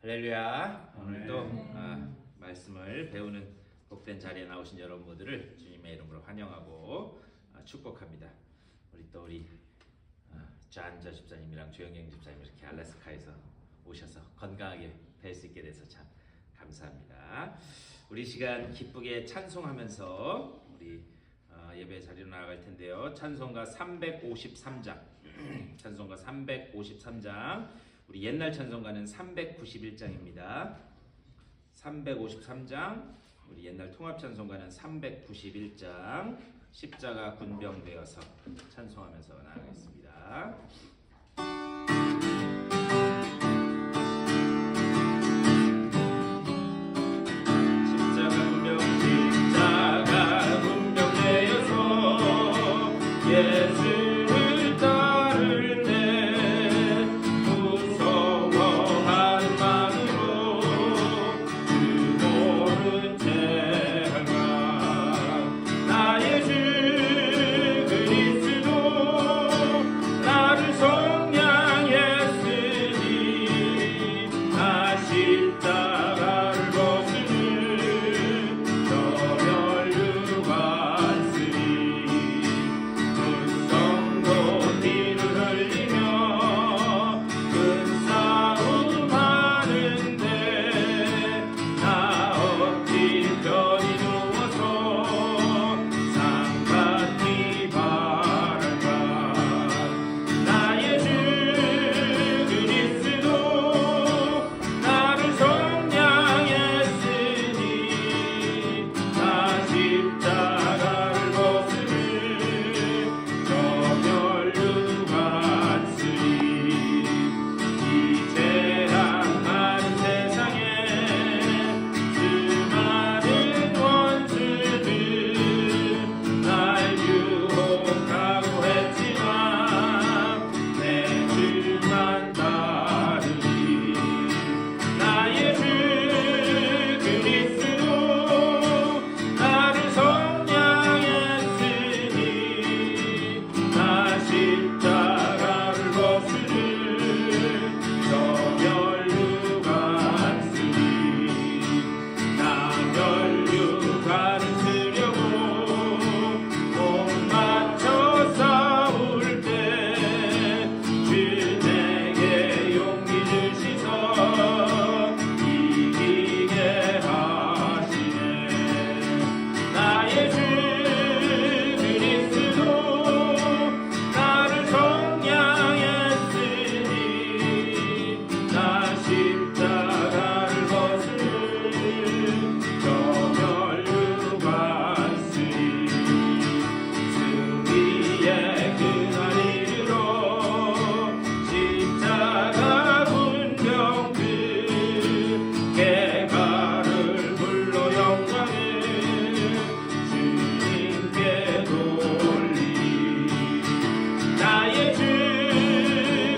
할렐루야. 오늘도 말씀을 배우는 복된 자리에 나오신 여러분 모두를 주님의 이름으로 환영하고 축복합니다. 우리 잔저 집사님이랑 조영경 집사님 이렇게 알래스카에서 오셔서 건강하게 뵐 수 있게 돼서 참 감사합니다. 우리 시간 기쁘게 찬송하면서 우리 예배 자리로 나아갈 텐데요. 찬송가 353장 찬송가 353장 우리 옛날 찬송가는 391장입니다. 353장 우리 옛날 통합 찬송가는 391장 십자가 군병되어서 찬송하면서 나아가겠습니다. 십자가 군병되어서 예수를 따를 때 무서워하는 마음으로 그 모른 채 할까 나의 주 그리스도 나를 속량했으니 나 십자가를 벗으니 저 멸류관쓰리 눈성도 피를 흘리며 큰 싸움 하는데 나 어찌 편히 누워서 상같이 바랄까 나의 주 그리스도 나를 속량했으니 나 십자가를 벗으니 저 멸류관쓰리 이제 악한 세상에 수많은 원수들 날 유혹하고 했지만 내 주만 따르리 나의 주 그리스도 나를 속량했으니 나 십자가를 벗으니 저 멸류관쓰리 나 멸류관을 쓰려고 못 맞춰 싸울 때 주 내게 용기 주시서 이기게 하시네 나의 주 그리스도 나를 속량했으니 나 십자가를 벗으니 저 멸류관쓰리 승리의 그날 이르러 십자가 군병들 개가를 불러 영광을 주님께 돌리리 나의 주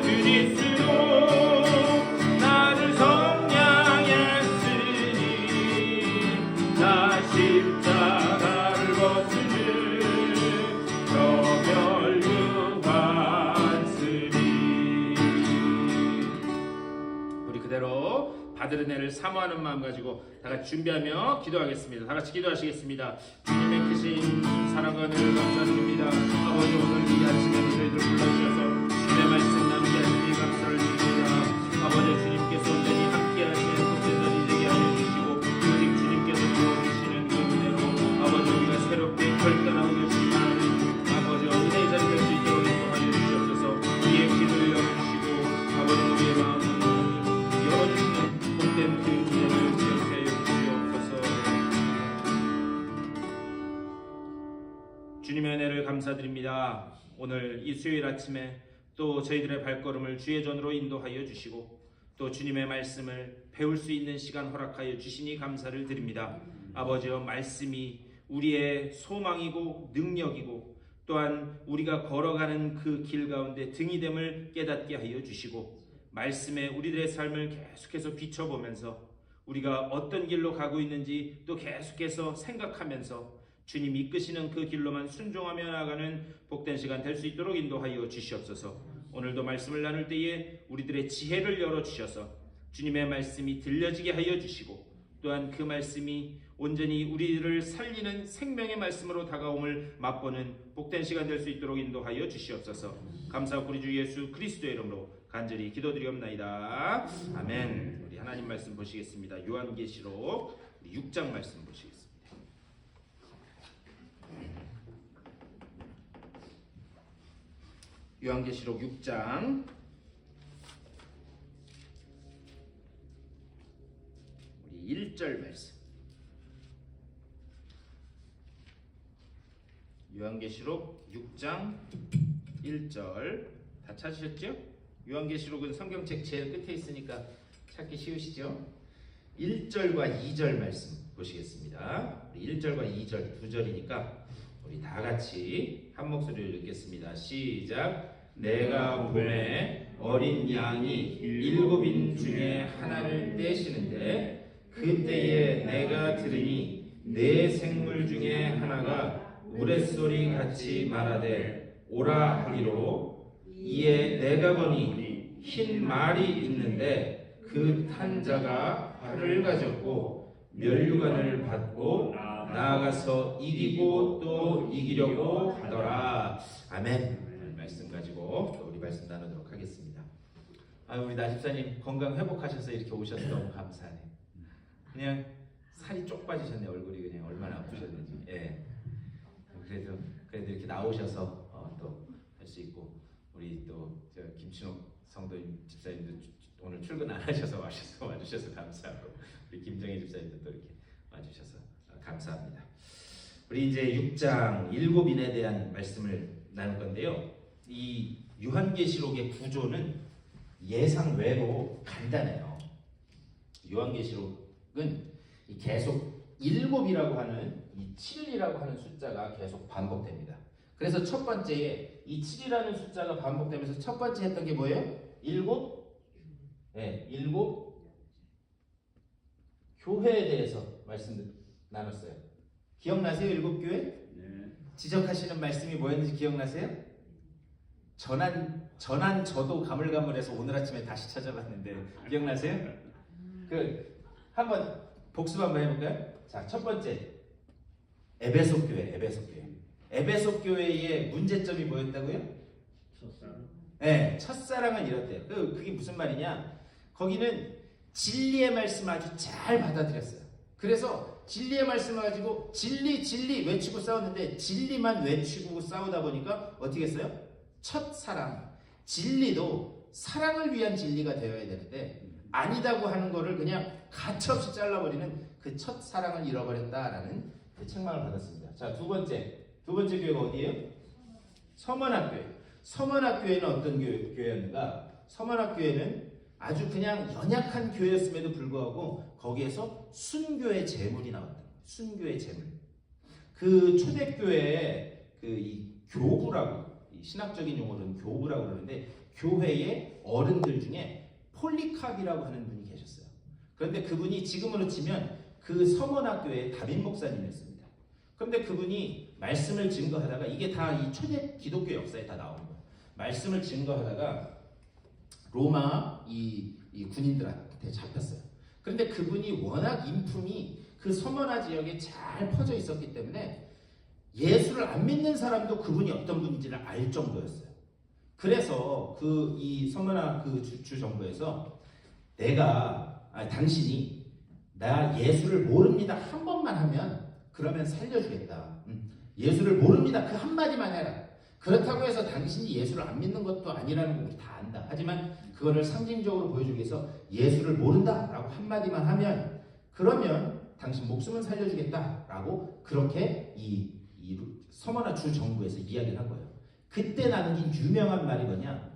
그리스도 나를 속량했으니 나 십자가를 벗으니 저 멸류관쓰리 우리 그대로 받을 은혜를 사모하는 마음 가지고 다 같이 준비하며 기도하겠습니다. 다 같이 기도하시겠습니다. 주님의 크신 사랑과 은혜를 감사드립니다. 아버지 오늘 이 아침에 저희들 불러주셔서 주님의 말씀 나누게 하시니 감사를 드립니다. 아버지 주님께서 온전히 함께 하시는 복된 자리 되게 하여 주시고 오직 주님께서 부어주시는 그 은혜로 아버지 우리가 새롭게 결단하고 결심하는 아버지 은혜의 자리 될 수 있게 인도하여 주시옵소서. 이의 길을 열어주시고 아버지 우리의 마음을 열어주시는 복된 그 은혜를 지어주세요 주시옵소서. 주님의 은혜를 감사드립니다. 오늘 이 수요일 아침에 또 저희들의 발걸음을 주의 전으로 인도하여 주시고 또 주님의 말씀을 배울 수 있는 시간 허락하여 주시니 감사를 드립니다. 아버지여 말씀이 우리의 소망이고 능력이고 또한 우리가 걸어가는 그 길 가운데 등이 됨을 깨닫게 하여 주시고 말씀에 우리들의 삶을 계속해서 비춰보면서 우리가 어떤 길로 가고 있는지 또 계속해서 생각하면서 주님 이끄시는 그 길로만 순종하며 나아가는 복된 시간 될 수 있도록 인도하여 주시옵소서. 오늘도 말씀을 나눌 때에 우리들의 지혜를 열어주셔서 주님의 말씀이 들려지게 하여 주시고 또한 그 말씀이 온전히 우리를 살리는 생명의 말씀으로 다가옴을 맛보는 복된 시간 될 수 있도록 인도하여 주시옵소서. 감사하고 우리 주 예수 그리스도의 이름으로 간절히 기도드리옵나이다. 아멘. 우리 하나님 말씀 보시겠습니다. 요한계시록 6장 말씀 보시겠습니다. 요한계시록 6장 우리 1절 말씀. 요한계시록 6장 1절 다 찾으셨죠? 요한계시록은 성경책 제일 끝에 있으니까 찾기 쉬우시죠? 1절과 2절 말씀 보시겠습니다. 우리 1절과 2절 두 절이니까 우리 다 같이 한 목소리로 읽겠습니다. 시작. 내가 봄에 어린 양이 7인 중에 하나를 떼시는데 그때에 내가 들으니 네 생물 중에 하나가 우레소리 같이 말하되 오라 하기로 이에 내가 보니 흰 말이 있는데 그 탄 자가 활을 가졌고 면류관을 받고 나아가서 이기고 또 이기려고 하더라. 아멘. 말씀 가지고 또 우리 말씀 나누도록 하겠습니다. 우리 나집사님 건강 회복하셔서 이렇게 오셔서 너무 감사하네. 그냥 살이 쪽 빠지셨네. 얼굴이 그냥 얼마나 아프셨는지. 예. 그래도 이렇게 나오셔서 또 할 수 있고 우리 또 김춘옥 성도님 집사님도 오늘 출근 안 하셔서 와주셔서 감사하고 우리 김정희 집사님도 또 이렇게 와주셔서 감사합니다. 우리 이제 6장 7인에 대한 말씀을 나눌 건데요. 이 요한계시록의 구조는 예상 외로 간단해요. 요한계시록은 계속 7이라고 하는 이 7이라고 하는 숫자가 계속 반복됩니다. 그래서 첫 번째에 이 7이라는 숫자가 반복되면서 첫 번째 했던 게 뭐예요? 7? 네, 7 교회에 대해서 말씀 나눴어요. 기억나세요? 7교회? 네. 지적하시는 말씀이 뭐였는지 기억나세요? 전한 저도 가물가물해서 오늘 아침에 다시 찾아봤는데 기억나세요? 한번 복습 한번 해볼까요? 자, 첫 번째 에베소 교회. 에베소 교회의 문제점이 뭐였다고요? 첫사랑. 네, 첫사랑은 이렇대요. 그게 무슨 말이냐? 거기는 진리의 말씀 아주 잘 받아들였어요. 그래서 진리의 말씀을 가지고 진리 외치고 싸웠는데 진리만 외치고 싸우다 보니까 어떻게 했어요? 첫사랑. 진리도 사랑을 위한 진리가 되어야 되는데 아니다고 하는 거를 그냥 가차없이 잘라버리는 그 첫사랑을 잃어버렸다라는 그 책망을 받았습니다. 자, 두 번째 교회가 어디예요? 서머나교회. 서머나교회는 어떤 교회였는가? 서머나교회는 아주 그냥 연약한 교회였음에도 불구하고 거기에서 순교의 제물이 나왔다. 순교의 제물. 그 초대교회의 이 교부라고, 이 신학적인 용어로는 교부라고 그러는데 교회의 어른들 중에 폴리캅이라고 하는 분이 계셨어요. 그런데 그분이 지금으로 치면 그 서머나교회의 담임 목사님이었습니다. 그런데 그분이 말씀을 증거하다가 이게 다 이 초대 기독교 역사에 다 나오는 거예요. 말씀을 증거하다가 로마 이 군인들한테 잡혔어요. 그런데 그분이 워낙 인품이 그 서머나 지역에 잘 퍼져 있었기 때문에 예수를 안 믿는 사람도 그분이 어떤 분인지를 알 정도였어요. 그래서 이 서머나 주 정부에서 당신이 나 예수를 모릅니다 한 번만 하면 그러면 살려주겠다. 예수를 모릅니다 그 한마디만 해라. 그렇다고 해서 당신이 예수를 안 믿는 것도 아니라는 거 우리 다 안다. 하지만 그거를 상징적으로 보여주기 위해서 예수를 모른다라고 한마디만 하면 그러면 당신 목숨은 살려주겠다라고 그렇게 이 서머나 주 정부에서 이야기를 한 거예요. 그때 나는 유명한 말이 뭐냐?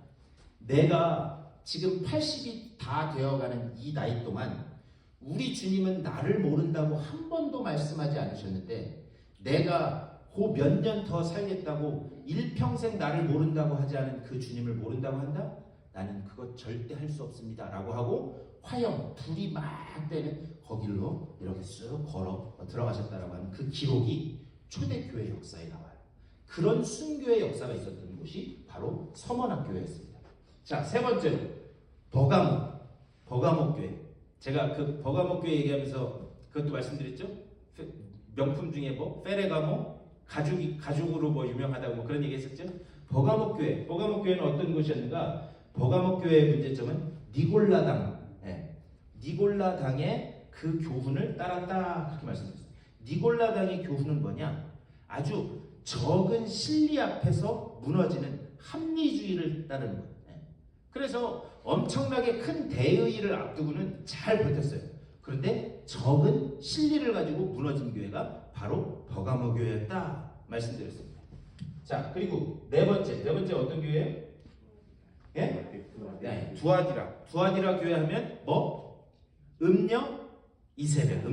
내가 지금 80이 다 되어가는 이 나이 동안 우리 주님은 나를 모른다고 한 번도 말씀하지 않으셨는데 내가 그 몇 년 더 살겠다고 일평생 나를 모른다고 하지 않은 그 주님을 모른다고 한다? 나는 그거 절대 할 수 없습니다 라고 하고 화형, 불이 막 되는 거길로 이렇게 쓱 걸어 들어가셨다라고 하는 그 기록이 초대교회 역사에 나와요. 그런 순교의 역사가 있었던 곳이 바로 서머나 교회였습니다. 자, 세 번째로 버가모. 버가모 교회. 제가 그 버가모 교회 얘기하면서 그것도 말씀드렸죠. 명품 중에 뭐 페레가모 가죽으로 뭐 유명하다고 뭐 그런 얘기했었죠. 버가모 교회는 어떤 곳이었는가? 버가모 교회의 문제점은 니골라당, 니골라당의 그 교훈을 따랐다 그렇게 말씀드렸어요. 니골라당의 교훈은 뭐냐? 아주 적은 진리 앞에서 무너지는 합리주의를 따르는 거예요. 그래서 엄청나게 큰 대의를 앞두고는 잘 버텼어요. 그런데 적은 진리를 가지고 무너진 교회가 바로 버가모 교회였다 말씀드렸습니다. 자, 그리고 네 번째 어떤 교회예요? 예? 네, 두아디라 교회 하면 뭐? 음녀 이세벨.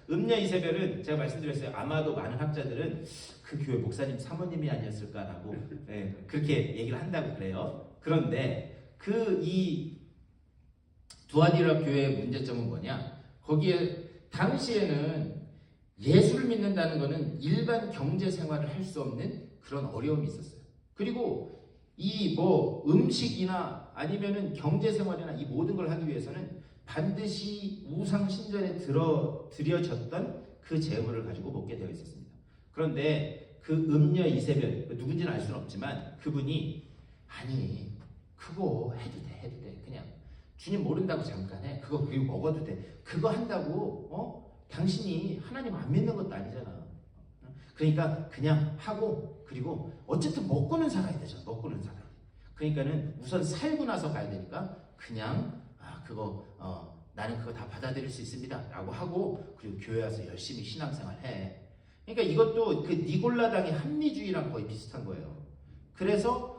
음녀 이세벨은 제가 말씀드렸어요. 아마도 많은 학자들은 그 교회 목사님 사모님이 아니었을까라고 그렇게 얘기를 한다고 그래요. 그런데 이 두아디라 교회의 문제점은 뭐냐? 거기에 당시에는 예수를 믿는다는 것은 일반 경제 생활을 할 수 없는 그런 어려움이 있었어요. 그리고 이 뭐 음식이나 아니면은 경제 생활이나 이 모든 걸 하기 위해서는 반드시 우상 신전에 드려졌던 그 재물을 가지고 먹게 되어 있었습니다. 그런데 그 음녀 이세벨, 누군지는 알 수는 없지만 그분이 아니 그거 해도 돼 그냥 주님 모른다고 잠깐 해 그거 그리고 먹어도 돼 그거 한다고 당신이 하나님 안 믿는 것도 아니잖아. 그러니까 그냥 하고 그리고 어쨌든 먹고는 살아야 되잖아. 그러니까는 우선 살고 나서 가야 되니까 그냥 나는 그거 다 받아들일 수 있습니다 라고 하고 그리고 교회 와서 열심히 신앙생활 해. 그러니까 이것도 그 니골라당의 합리주의랑 거의 비슷한 거예요. 그래서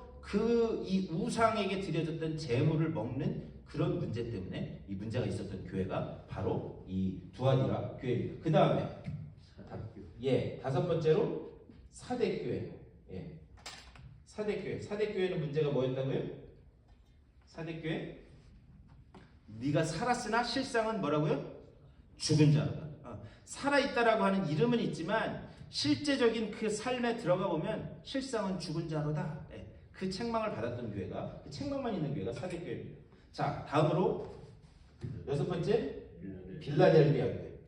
이 우상에게 드려졌던 재물을 먹는 그런 문제 때문에 이 문제가 있었던 교회가 바로 이 두아디라 교회입니다. 그 다음에 다섯 번째로 사대교회. 사대교회는 문제가 뭐였다고요? 사대교회 네가 살았으나 실상은 뭐라고요? 죽은 자로다. 살아있다라고 하는 이름은 있지만 실제적인 그 삶에 들어가 보면 실상은 죽은 자로다. 그 책망을 받았던 교회가 그 책망만 있는 교회가 사대교회입니다. 자, 다음으로 여섯 번째 빌라델비아 교회.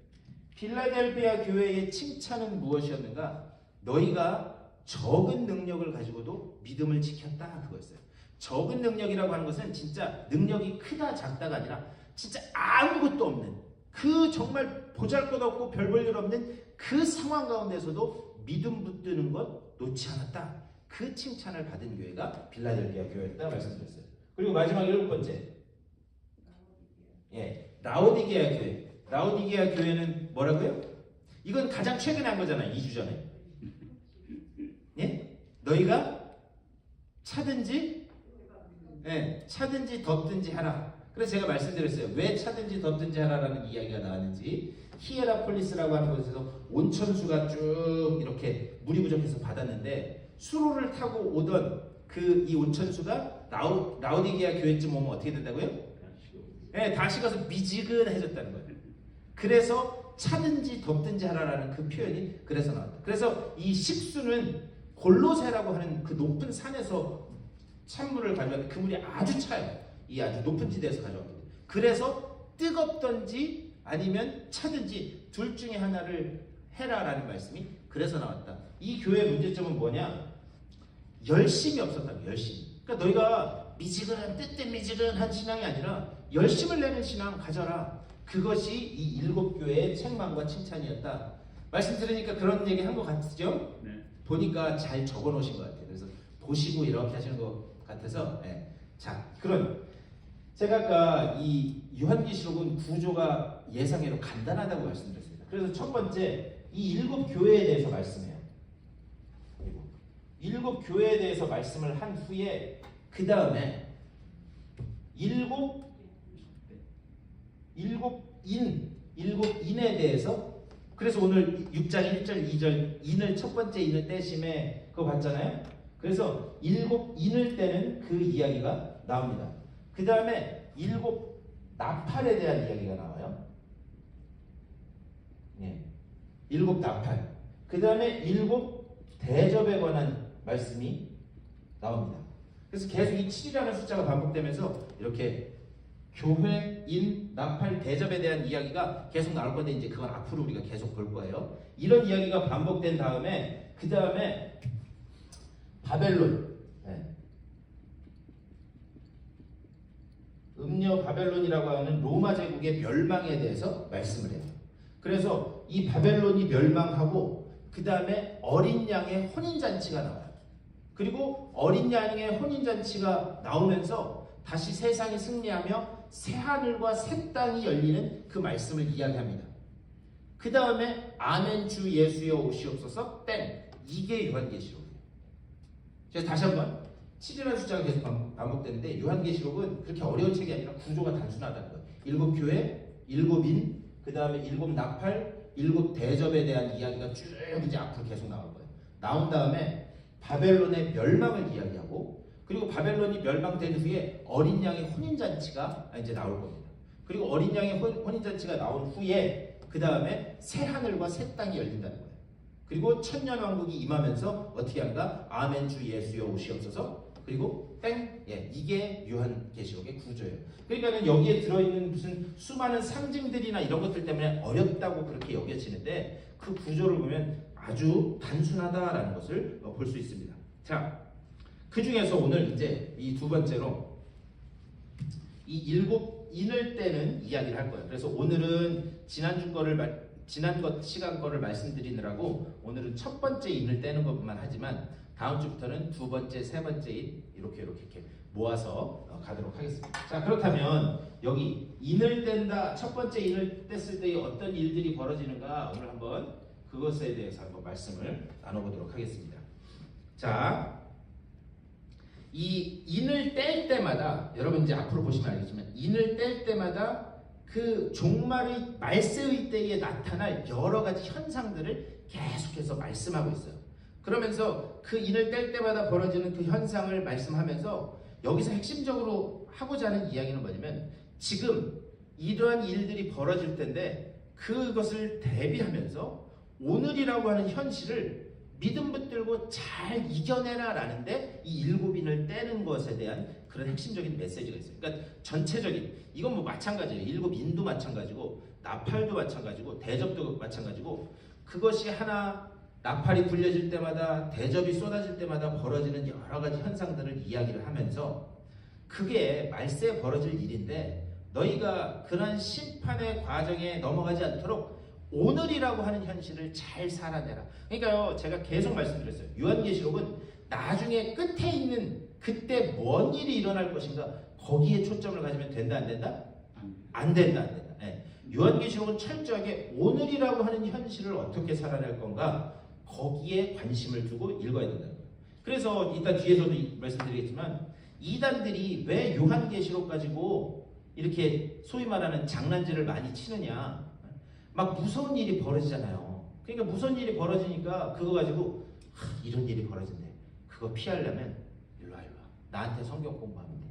빌라델비아 교회의 칭찬은 무엇이었는가? 너희가 적은 능력을 가지고도 믿음을 지켰다 그거였어요. 적은 능력이라고 하는 것은 진짜 능력이 크다 작다가 아니라 진짜 아무것도 없는 그 정말 보잘것없고 별 볼 일 없는 그 상황 가운데서도 믿음 붙드는 것 놓지 않았다. 그 칭찬을 받은 교회가 빌라델비아 교회였다 말씀드렸어요. 그리고 마지막 일곱 번째 라오디게아 교회. 라오디게아 교회는 뭐라고요? 이건 가장 최근에 한 거잖아요. 2주 전에. 너희가 차든지 덥든지 하라. 그래서 제가 말씀드렸어요. 왜 차든지 덥든지 하라라는 이야기가 나왔는지. 히에라폴리스라고 하는 곳에서 온천수가 쭉 이렇게 물이 부족해서 받았는데 수로를 타고 오던 이 온천수가 라오디게아 교회쯤 오면 어떻게 된다고요? 다 식어서 미지근해졌다는 거예요. 그래서 차든지 덥든지 하라라는 그 표현이 그래서 나왔다. 그래서 이 식수는 골로새라고 하는 그 높은 산에서 찬물을 가져왔는데 그 물이 아주 차요. 이 아주 높은 지대에서 가져왔거든요. 그래서 뜨겁든지 아니면 차든지 둘 중에 하나를 해라라는 말씀이 그래서 나왔다. 이 교회의 문제점은 뭐냐? 열심이 없었다고. 열심. 그러니까 너희가 뜨뜻미지근한 신앙이 아니라 열심을 내는 신앙 가져라. 그것이 이 일곱 교회의 책망과 칭찬이었다. 말씀 들으니까 그런 얘기 한 것 같죠? 네. 보니까 잘 적어 놓으신 것 같아요. 그래서 보시고 이렇게 하시는 것 같아서 자, 그런 제가 아까 이 요한계시록은 구조가 예상외로 간단하다고 말씀드렸습니다. 그래서 첫 번째 이 일곱 교회에 대해서 말씀해요. 그리고 일곱 교회에 대해서 말씀을 한 후에 그 다음에 일곱 인에 대해서 그래서 오늘 6장 1절 2절 인을 첫 번째 인을 떼심에 그거 봤잖아요. 그래서 일곱 인을 떼는 그 이야기가 나옵니다. 그 다음에 일곱 나팔에 대한 이야기가 나와요. 일곱 나팔. 그 다음에 일곱 대접에 관한 말씀이 나옵니다. 그래서 계속 이 7이라는 숫자가 반복되면서 이렇게 교회, 인, 나팔, 대접에 대한 이야기가 계속 나올 건데 이제 그건 앞으로 우리가 계속 볼 거예요. 이런 이야기가 반복된 다음에 그 다음에 바벨론, 음녀 바벨론이라고 하는 로마 제국의 멸망에 대해서 말씀을 해요. 그래서 이 바벨론이 멸망하고 그 다음에 어린 양의 혼인잔치가 나와요. 그리고 어린 양의 혼인잔치가 나오면서 다시 세상이 승리하며 새 하늘과 새 땅이 열리는 그 말씀을 이야기합니다. 그 다음에 아멘 주 예수여 오시옵소서 땡, 이게 요한계시록이에요. 제가 다시 한번 7이라는 숫자가 계속 반복되는데 요한계시록은 그렇게 어려운 책이 아니라 구조가 단순하다는 거예요. 7교회, 7인, 그 다음에 7 나팔, 7 대접에 대한 이야기가 쭉 이제 앞으로 계속 나올 거예요. 나온 다음에 바벨론의 멸망을 이야기하고, 그리고 바벨론이 멸망된 후에 어린 양의 혼인잔치가 이제 나올 겁니다. 그리고 어린 양의 혼인잔치가 나온 후에 그 다음에 새 하늘과 새 땅이 열린다는 거예요. 그리고 천년왕국이 임하면서 어떻게 한가? 아멘 주 예수여 오시옵소서. 그리고 땡, 이게 요한계시록의 구조예요. 그러니까 여기에 들어있는 무슨 수많은 상징들이나 이런 것들 때문에 어렵다고 그렇게 여겨지는데 그 구조를 보면 아주 단순하다라는 것을 볼 수 있습니다. 자, 그 중에서 오늘 이제 이 두 번째로 이 일곱 인을 떼는 이야기를 할 거예요. 그래서 오늘은 지난 시간 거를 말씀드리느라고 오늘은 첫 번째 인을 떼는 것만 하지만 다음 주부터는 두 번째, 세 번째 인 이렇게 모아서 가도록 하겠습니다. 자, 그렇다면 여기 인을 뗀다, 첫 번째 인을 뗐을 때 어떤 일들이 벌어지는가 오늘 한번 그것에 대해서 한번 말씀을 나눠보도록 하겠습니다. 자, 이 인을 뗄 때마다 여러분 이제 앞으로 보시면 알겠지만 인을 뗄 때마다 그 종말의 말세의 때에 나타날 여러 가지 현상들을 계속해서 말씀하고 있어요. 그러면서 그 인을 뗄 때마다 벌어지는 그 현상을 말씀하면서 여기서 핵심적으로 하고자 하는 이야기는 뭐냐면 지금 이러한 일들이 벌어질 텐데 그것을 대비하면서 오늘이라고 하는 현실을 믿음 붙들고 잘 이겨내라 라는데 이 일곱 인을 떼는 것에 대한 그런 핵심적인 메시지가 있어요. 그러니까 전체적인, 이건 뭐 마찬가지예요. 일곱 인도 마찬가지고 나팔도 마찬가지고 대접도 마찬가지고 그것이 하나 나팔이 불려질 때마다 대접이 쏟아질 때마다 벌어지는 여러 가지 현상들을 이야기를 하면서 그게 말세에 벌어질 일인데 너희가 그런 심판의 과정에 넘어가지 않도록 오늘이라고 하는 현실을 잘 살아내라. 그러니까요, 제가 계속 말씀드렸어요. 요한계시록은 나중에 끝에 있는 그때 뭔 일이 일어날 것인가 거기에 초점을 가지면 된다 안 된다? 안 된다. 네. 요한계시록은 철저하게 오늘이라고 하는 현실을 어떻게 살아낼 건가 거기에 관심을 두고 읽어야 된다는 거예요. 그래서 이따 뒤에서도 말씀드리겠지만 이단들이 왜 요한계시록 가지고 이렇게 소위 말하는 장난질을 많이 치느냐, 막 무서운 일이 벌어지잖아요. 그러니까 무서운 일이 벌어지니까 그거 가지고 이런 일이 벌어진대. 그거 피하려면 일로 와. 나한테 성경 공부하면 돼.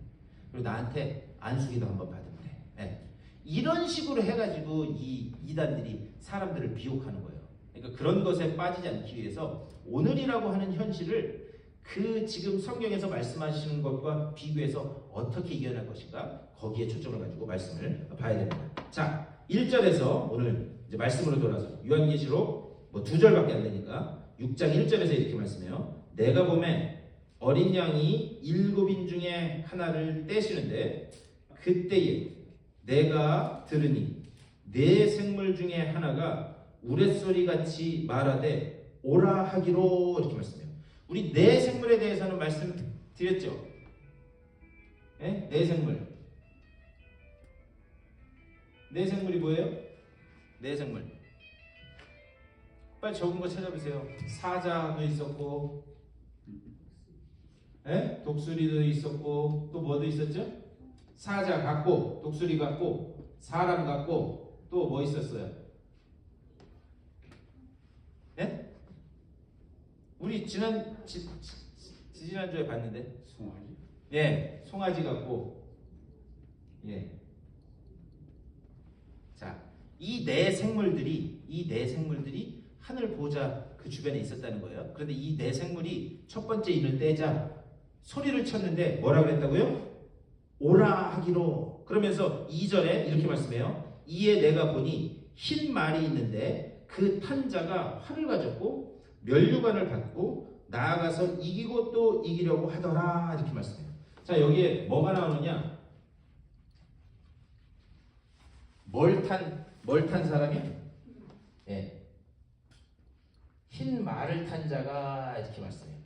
그리고 나한테 안수기도 한번 받으면 돼. 네. 이런 식으로 해가지고 이 이단들이 사람들을 미혹하는 거예요. 그러니까 그런 것에 빠지지 않기 위해서 오늘이라고 하는 현실을 그 지금 성경에서 말씀하시는 것과 비교해서 어떻게 이겨낼 것인가 거기에 초점을 가지고 말씀을 봐야 됩니다. 자, 1절에서 오늘 이제 말씀으로 돌아서 요한계시록 뭐 2절밖에 안 되니까 6장 1절에서 이렇게 말씀해요. 내가 보매 어린 양이 7인 중에 하나를 떼시는데 그때에 내가 들으니 네 생물 중에 하나가 우레소리 같이 말하되 오라 하기로 이렇게 말씀해요. 우리 네 생물에 대해서는 말씀드렸죠. 네? 네 생물. 네 생물이 뭐예요? 네 생물. 빨리 적은 거 찾아보세요. 사자도 있었고, 네? 독수리도 있었고, 또 뭐도 있었죠? 사자 같고, 독수리 같고, 사람 같고, 또 뭐 있었어요? 네? 우리 지난주에 봤는데 송아지? 예, 송아지 같고 예. 자, 이 네 생물들이 하늘 보좌 그 주변에 있었다는 거예요. 그런데 이 네 생물이 첫 번째 인을 떼자 소리를 쳤는데 뭐라 그랬다고요? 오라 하기로 그러면서 2절에 이렇게 말씀해요. 이에 내가 보니 흰 말이 있는데 그 탄 자가 활을 가졌고 면류관을 받고 나아가서 이기고 또 이기려고 하더라 이렇게 말씀해요. 자 여기에 뭐가 나오느냐? 뭘 탄 사람이? 예. 흰 말을 탄 자가 이렇게 말씀해요.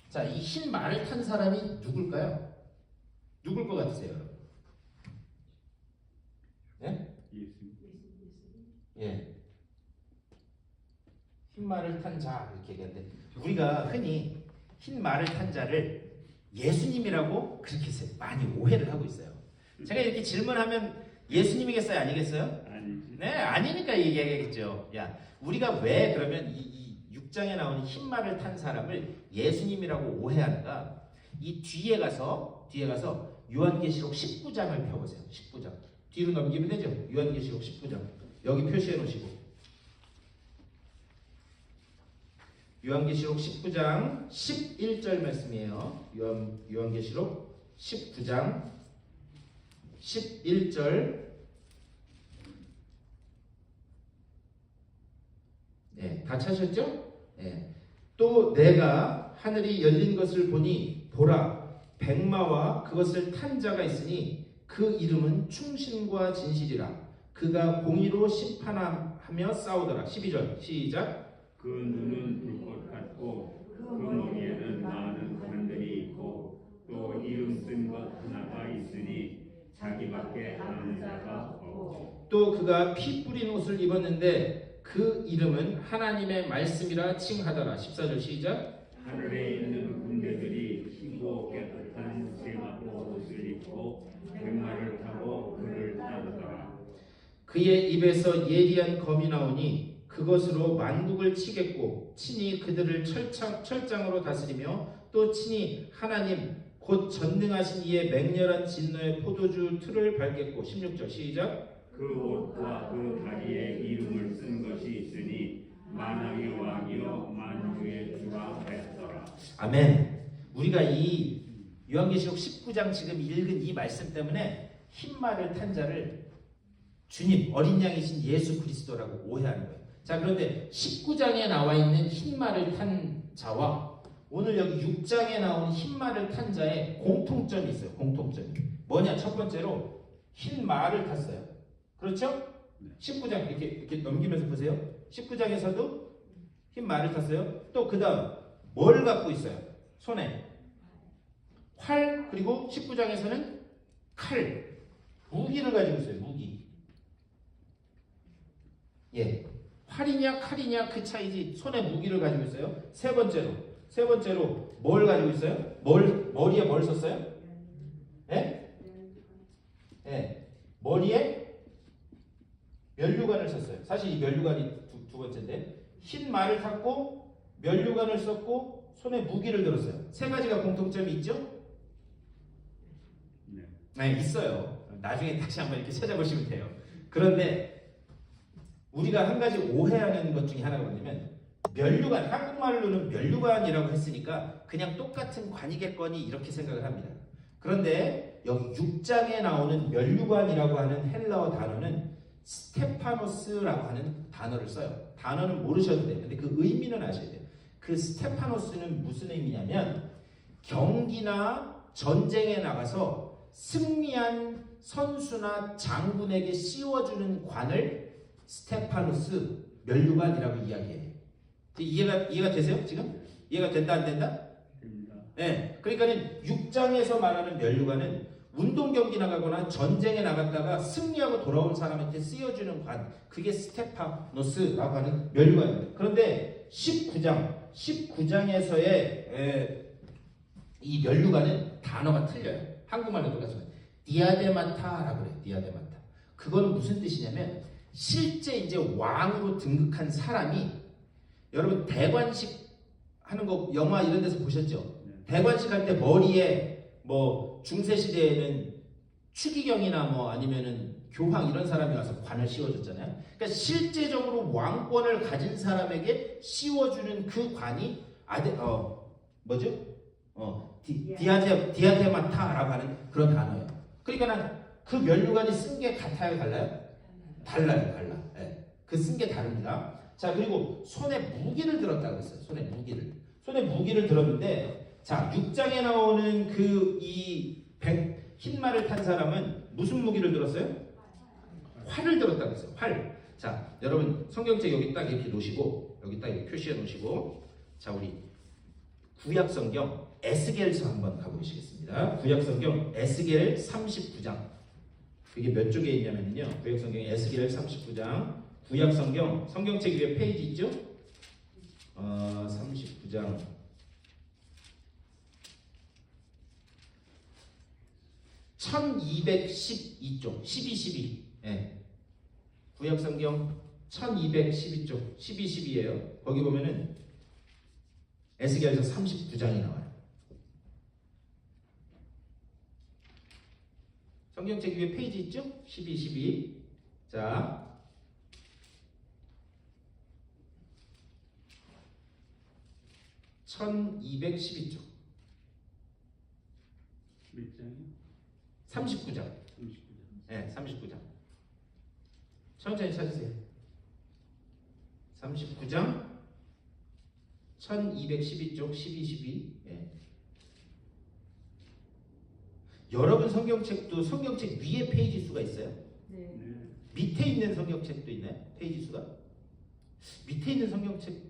자, 이 흰 말을 탄 사람이 누굴까요? 누굴 것 같으세요, 여러분? 예? 예. 흰 말을 탄 자 이렇게 얘기하는데 우리가 흔히 흰 말을 탄 자를 예수님이라고 그렇게 많이 오해를 하고 있어요. 제가 이렇게 질문하면 예수님이겠어요, 아니겠어요? 아니지. 네, 아니니까 얘기하겠죠. 야, 우리가 왜 그러면 이 6장에 나오는 흰 말을 탄 사람을 예수님이라고 오해하는가? 이 뒤에 가서 요한계시록 19장을 펴보세요. 19장. 뒤로 넘기면 되죠. 요한계시록 19장. 여기 표시해 놓으시고. 요한계시록 19장 11절 말씀이에요. 요한계시록 19장 11절. 네, 다 찾으셨죠? 네. 또 내가 하늘이 열린 것을 보니 보라 백마와 그것을 탄 자가 있으니 그 이름은 충신과 진실이라. 그가 공의로 심판하며 싸우더라. 12절 시작. 그 눈은 불꽃 같고 그 머리에는 많은 관들이 있고 또 이름 쓴 것 하나가 있으니 자기밖에 아는 자가 없고 또 그가 피 뿌린 옷을 입었는데 그 이름은 하나님의 말씀이라 칭하더라. 14절 시작. 하늘에 있는 군대들이 희고 깨끗한 세마포 옷을 입고 백마를 타고 그를 따르더라. 그의 입에서 예리한 검이 나오니 그것으로 만국을 치겠고 친히 그들을 철장으로 다스리며 또 친히 하나님 곧 전능하신 이의 맹렬한 진노의 포도주 틀을 밟겠고. 16절 시작. 그 옷과 그 다리에 이름을 쓴 것이 있으니 만왕의 왕이요 만주의 주가 했더라. 아멘. 우리가 이 요한계시록 19장 지금 읽은 이 말씀 때문에 흰 말을 탄 자를 주님 어린 양이신 예수 그리스도라고 오해하는 거예요. 자, 그런데 19장에 나와 있는 흰 말을 탄 자와 오늘 여기 6장에 나온 흰 말을 탄 자의 공통점이 있어요. 공통점이 뭐냐? 첫 번째로 흰 말을 탔어요. 그렇죠? 19장 이렇게 넘기면서 보세요. 19장에서도 흰 말을 탔어요. 또 그 다음 뭘 갖고 있어요? 손에 활. 그리고 19장에서는 칼, 무기를 가지고 있어요. 무기. 예, 활이냐 칼이냐 그 차이지 손에 무기를 가지고 있어요. 세 번째로 뭘 가지고 있어요? 머리에 뭘 썼어요? 예? 예, 머리에 면류관을 썼어요. 사실 이 면류관이 두 번째인데 흰 말을 탔고 면류관을 썼고 손에 무기를 들었어요. 세 가지가 공통점이 있죠? 네, 있어요. 나중에 다시 한번 이렇게 찾아보시면 돼요. 그런데 우리가 한 가지 오해하는 것 중에 하나가 뭐냐면 면류관, 한국말로는 면류관이라고 했으니까 그냥 똑같은 관이겠거니 이렇게 생각을 합니다. 그런데 여기 6장에 나오는 면류관이라고 하는 헬라어 단어는 스테파노스라고 하는 단어를 써요. 단어는 모르셔도 돼요. 근데 그 의미는 아셔야 돼요. 그 스테파노스는 무슨 의미냐면 경기나 전쟁에 나가서 승리한 선수나 장군에게 씌워주는 관을 스테파노스 면류관이라고 이야기해요. 이해가 되세요? 지금? 이해가 된다 안 된다? 됩니다. 네. 그러니까는 6장에서 말하는 면류관은 운동 경기 나가거나 전쟁에 나갔다가 승리하고 돌아온 사람한테 쓰여주는 관, 그게 스테파노스라고 하는 면류관입니다. 그런데 19장에서의 이 면류관은 단어가 틀려요. 한국말로 똑같지만 디아데마타라고 그래요. 디아데마타. 그건 무슨 뜻이냐면 실제 이제 왕으로 등극한 사람이, 여러분 대관식 하는 거 영화 이런 데서 보셨죠? 대관식 할 때 머리에 뭐 중세 시대에는 추기경이나 뭐 아니면은 교황 이런 사람이 와서 관을 씌워줬잖아요. 그러니까 실제적으로 왕권을 가진 사람에게 씌워주는 그 관이 디아데마타라고 하는 그런 단어예요. 그러니까 그 면류관이 쓴 게 같아요, 달라요? 달라. 예. 그 쓴 게 다릅니다. 자, 그리고 손에 무기를 들었다고 했어요. 손에 무기를 들었는데, 자, 6장에 나오는 그 흰말을 탄 사람은 무슨 무기를 들었어요? 활을 들었다고 했어요. 활. 자, 여러분 성경책 여기 딱 이렇게 놓으시고, 여기 딱 이렇게 표시해 놓으시고, 자, 우리 구약 성경 에스겔서 한번 가보시겠습니다. 구약 성경 에스겔 39장. 이게 몇 쪽에 있냐면요. 구약 성경 에스겔 39장. 구약 성경 성경책 위에 페이지 있죠? 39장. 1212쪽. 12. 예. 구약 성경 1212쪽. 12예요. 거기 보면은 에스겔서 39장이 나와요. 성경책 위에 페이지 있죠? 12. 자, (1212쪽) 몇 장이요? 39장. 39장. 네, 39장. 천천히 찾으세요. 39장 1212쪽 12. 예. 여러분 성경책도 성경책 위에 페이지 수가 있어요? 네. 밑에 있는 성경책도 있나요? 페이지 수가? 밑에 있는 성경책도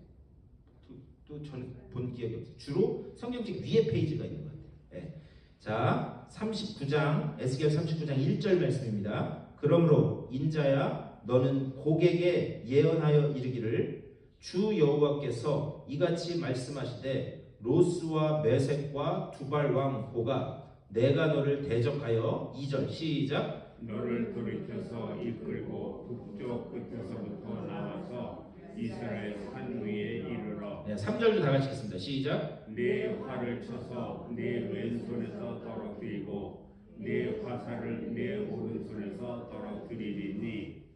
저는 본 기억이 없어요. 주로 성경책 위에 페이지가 있는 것 같아요. 예. 자, 39장 에스겔 39장 1절 말씀입니다. 그러므로 인자야 너는 고객에 예언하여 이르기를 주 여호와께서 이같이 말씀하시되 로스와 메섹과 두발 왕 고가 내가 너를 대적하여 2절 시작 너를 돌이켜서 이끌고 북쪽 끝에서부터 나와서 이스라엘 산 위에 이르러 네, 3절도 다 같이 읽겠습니다. 시작 내 활을 쳐서 내 왼손에서 떨어뜨리고 내 화살을 내 오른손에서 떨어뜨리리니.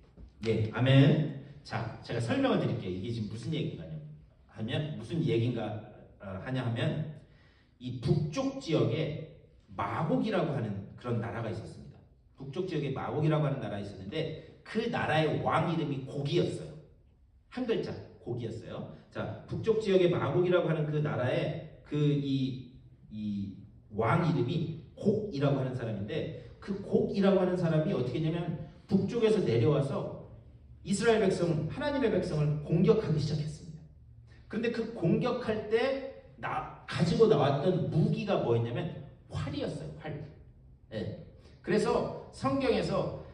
네, 아멘. 자, 제가 설명을 드릴게요. 이게 지금 무슨 얘기인가 하면 이 북쪽 지역에 마곡이라고 하는 그런 나라가 있었습니다. 북쪽 지역에 마곡이라고 하는 나라가 있었는데 그 나라의 왕 이름이 곡이었어요. 한 글자 곡이었어요. 자, 북쪽 지역에 마곡이라고 하는 그 나라의 이 왕 이름이 곡이라고 하는 사람인데 그 곡이라고 하는 사람이 어떻게 했냐면 북쪽에서 내려와서 이스라엘 백성, 하나님의 백성을 공격하기 시작했습니다. 그런데 그 공격할 때 가지고 나왔던 무기가 뭐였냐면 활이었어요. 활. 네. 그래서 성경에서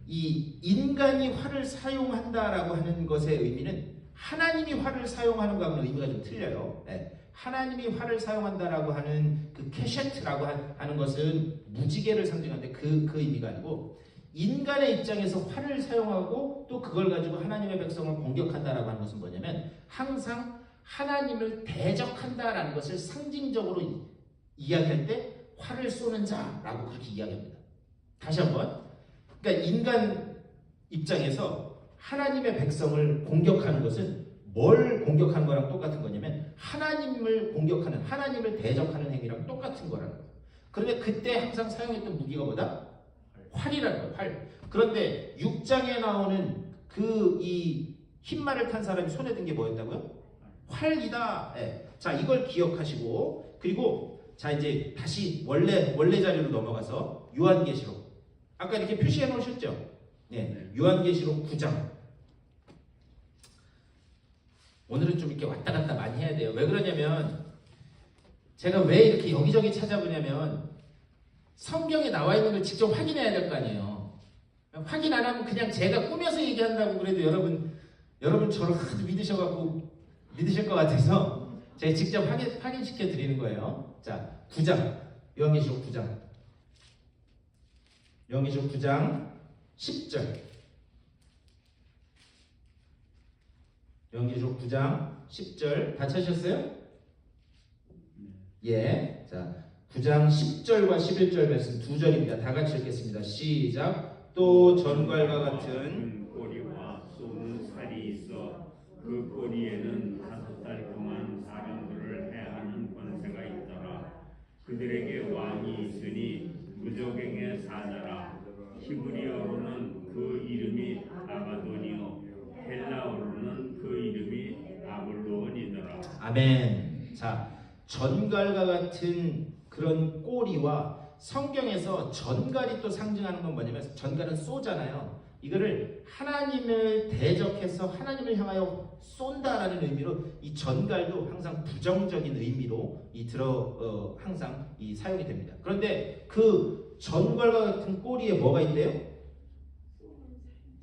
이 인간이 활을 사용한다라고 하는 것의 의미는 하나님이 활을 사용하는 것과는 의미가 좀 틀려요. 네. 하나님이 활을 사용한다라고 하는 그 캐셰트라고 하는 것은 무지개를 상징하는데 그 의미가 아니고 인간의 입장에서 활을 사용하고 또 그걸 가지고 하나님의 백성을 공격한다라고 하는 것은 뭐냐면 항상 하나님을 대적한다라는 것을 상징적으로 이야기할 때 활을 쏘는 자라고 그렇게 이야기합니다. 다시 한번. 그러니까 인간 입장에서 하나님의 백성을 공격하는 것은 뭘 공격하는 거랑 똑같은 거냐면 하나님을 공격하는, 하나님을 대적하는 행위랑 똑같은 거라는 거예요. 그런데 그때 항상 사용했던 무기가 뭐다? 활이라는 거예요. 활. 그런데 6장에 나오는 이 흰말을 탄 사람이 손에 든 게 뭐였다고요? 활이다. 네. 자, 이걸 기억하시고 그리고 자 이제 다시 원래 자리로 넘어가서 요한계시록. 아까 이렇게 표시해 놓으셨죠? 네. 요한계시록 9장. 오늘은 좀 이렇게 왔다 갔다 많이 해야 돼요. 왜 그러냐면 제가 왜 이렇게 여기저기 찾아보냐면 성경에 나와 있는 걸 직접 확인해야 될 거 아니에요. 확인 안 하면 그냥 제가 꾸며서 얘기한다고 그래도 여러분 저를 하도 믿으실 것 같아서 제가 직접 확인시켜 드리는 거예요. 자, 9장. 요한계시록 9장. 요한계시록 9장 10절. 요한계시록 9장 10절 다 찾으셨어요? 예. 자, 9장 10절과 11절 말씀 두 절입니다. 다 같이 읽겠습니다. 시작. 또 전갈과 같은 꼬리와 쏘는 살이 있어 그 꼬리에는 5달 동안 사람들을 해하는 권세가 있더라. 그들에게 왕이 있으니 무적행의 사자라. 히브리어로는 그 이름이 아바돈이요 헬라어로는 그 이름이 아볼로온이더라. 아멘. 자, 전갈과 같은 그런 꼬리와 성경에서 전갈이 또 상징하는 건 뭐냐면 전갈은 쏘잖아요. 이거를 하나님을 대적해서 하나님을 향하여 쏜다라는 의미로 이 전갈도 항상 부정적인 의미로 항상 사용이 됩니다. 그런데 그 전갈과 같은 꼬리에 뭐가 있대요?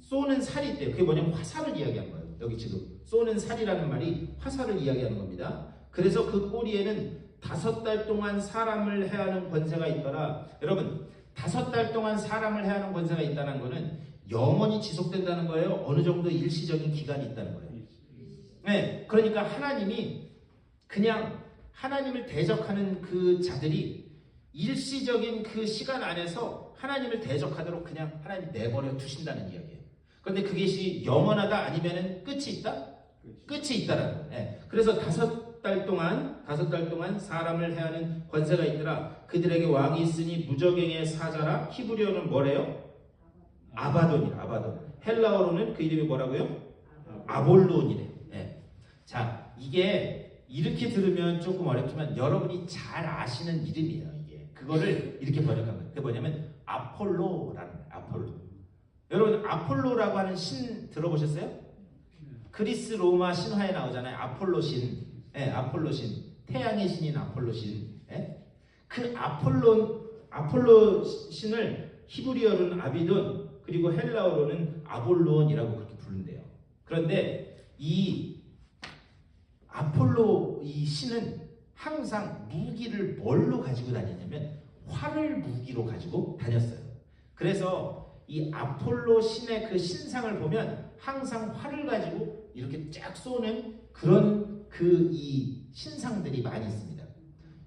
쏘는 살이 있대요. 그게 뭐냐면 화살을 이야기한 거예요. 여기 지금 쏘는 살이라는 말이 화살을 이야기하는 겁니다. 그래서 그 꼬리에는 5달 동안 사람을 해하는 권세가 있더라. 여러분 5달 동안 사람을 해하는 권세가 있다는 거는 영원히 지속된다는 거예요. 어느 정도 일시적인 기간이 있다는 거예요. 네, 그러니까 하나님이 그냥 하나님을 대적하는 그 자들이 일시적인 그 시간 안에서 하나님을 대적하도록 그냥 하나님이 내버려 두신다는 이야기예요. 그런데 그것이 영원하다 아니면은 끝이 있다? 끝이 있다라는 거예요. 네, 그래서 5달 동안 사람을 해하는 권세가 있더라. 그들에게 왕이 있으니 무적행의 사자라. 히브리어는 뭐래요? 아바돈. 헬라어로는 그 이름이 뭐라고요? 아볼론이래. 네. 자, 이게 이렇게 들으면 조금 어렵지만 여러분이 잘 아시는 이름이에요. 이게 그거를 이렇게 번역한 거예요. 그게 뭐냐면 아폴로라는 거예요. 아폴로. 여러분 아폴로라고 하는 신 들어보셨어요? 그리스 로마 신화에 나오잖아요. 아폴로 신. 네, 아폴로 신. 태양의 신인 아폴로 신. 네? 그 아폴로 신을 히브리어로는 아비돈 그리고 헬라어로는 아볼론이라고 그렇게 부른대요. 그런데 이 아폴로 이 신은 항상 무기를 뭘로 가지고 다녔냐면 활을 무기로 가지고 다녔어요. 그래서 이 아폴로 신의 그 신상을 보면 항상 활을 가지고 이렇게 쫙 쏘는 그런 이 신상들이 많이 있습니다.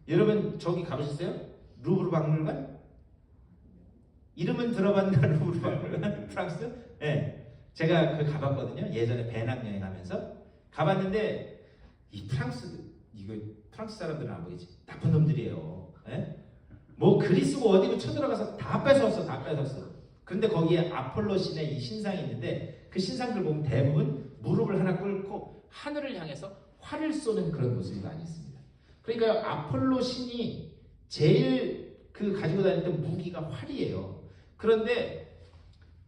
여러분 저기 가보셨어요? 루브르 박물관? 이름은 들어봤나? 루브르 박물관? 프랑스? 네, 제가 그 가봤거든요. 예전에 배낭여행하면서 가봤는데 이 프랑스 사람들은 안 보이지? 나쁜 놈들이에요. 네? 뭐 그리스고 어디고 쳐들어가서 다 뺏었어. 그런데 거기에 아폴로 신의 이 신상이 있는데 그 신상들 보면 대부분 무릎을 하나 꿇고 하늘을 향해서 활을 쏘는 그런 모습이 많이 있습니다. 그러니까 아폴로 신이 제일 가지고 다녔던 무기가 활이에요. 그런데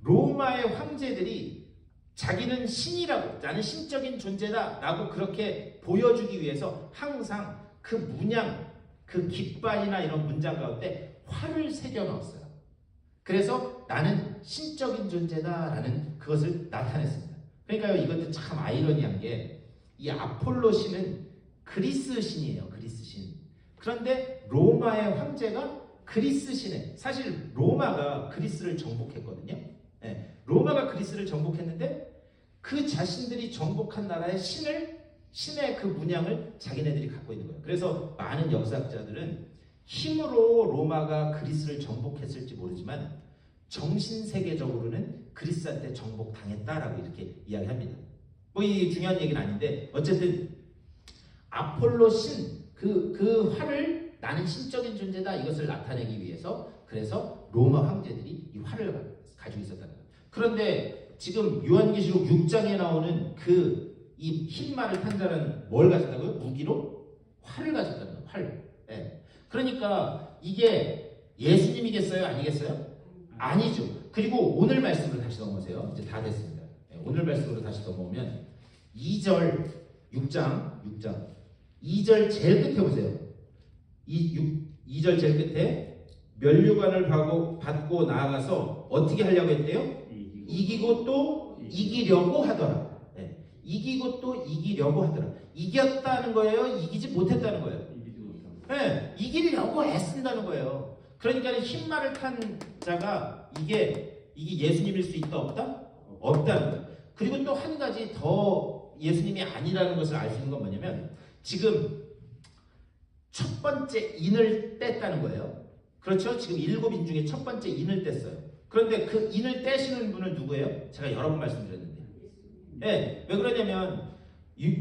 로마의 황제들이 자기는 신이라고, 나는 신적인 존재다 라고 그렇게 보여주기 위해서 항상 그 문양, 그 깃발이나 이런 문장 가운데 활을 새겨 넣었어요. 그래서 나는 신적인 존재다 라는 그것을 나타냈습니다. 그러니까요, 이것도 참 아이러니한 게 이 아폴로 신은 그리스 신이에요. 그리스 신. 그런데 로마의 황제가 그리스 신에, 사실 로마가 그리스를 정복했거든요. 네, 로마가 그리스를 정복했는데 그 자신들이 정복한 나라의 신의 그 문양을 자기네들이 갖고 있는 거예요. 그래서 많은 역사학자들은 힘으로 로마가 그리스를 정복했을지 모르지만 정신세계적으로는 그리스한테 정복당했다라고 이렇게 이야기합니다. 뭐 이 중요한 얘기는 아닌데 어쨌든 아폴로 신 그 활을 나는 신적인 존재다 이것을 나타내기 위해서 그래서 로마 황제들이 이 활을 가지고 있었다는 거예요. 그런데 지금 요한계시록 6장에 나오는 이 흰 말을 탄 자는 뭘 가졌다고요? 무기로 활을 가졌다는 거예요. 활. 네. 그러니까 이게 예수님이겠어요? 아니겠어요? 아니죠. 그리고 오늘 말씀으로 다시 넘어오세요. 이제 다 됐습니다. 네, 오늘 말씀으로 다시 넘어오면 2절 6장 2절 제일 끝에 보세요. 2절 제일 끝에 면류관을 받고 나아가서 어떻게 하려고 했대요? 이기고 또 이기려고 하더라. 네. 이기고 또 이기려고 하더라. 이겼다는 거예요? 이기지 못했다는 거예요? 네. 이기려고 애쓴다는 거예요. 그러니까 흰 말을 탄 자가 이게 예수님일 수 있다 없다? 없다는 거예요. 그리고 또 한 가지 더 예수님이 아니라는 것을 알 수 있는 건 뭐냐면 지금 첫 번째 인을 뗐다는 거예요. 그렇죠? 지금 7인 중에 첫 번째 인을 뗐어요. 그런데 그 인을 떼시는 분은 누구예요? 제가 여러 번 말씀드렸는데. 네, 왜 그러냐면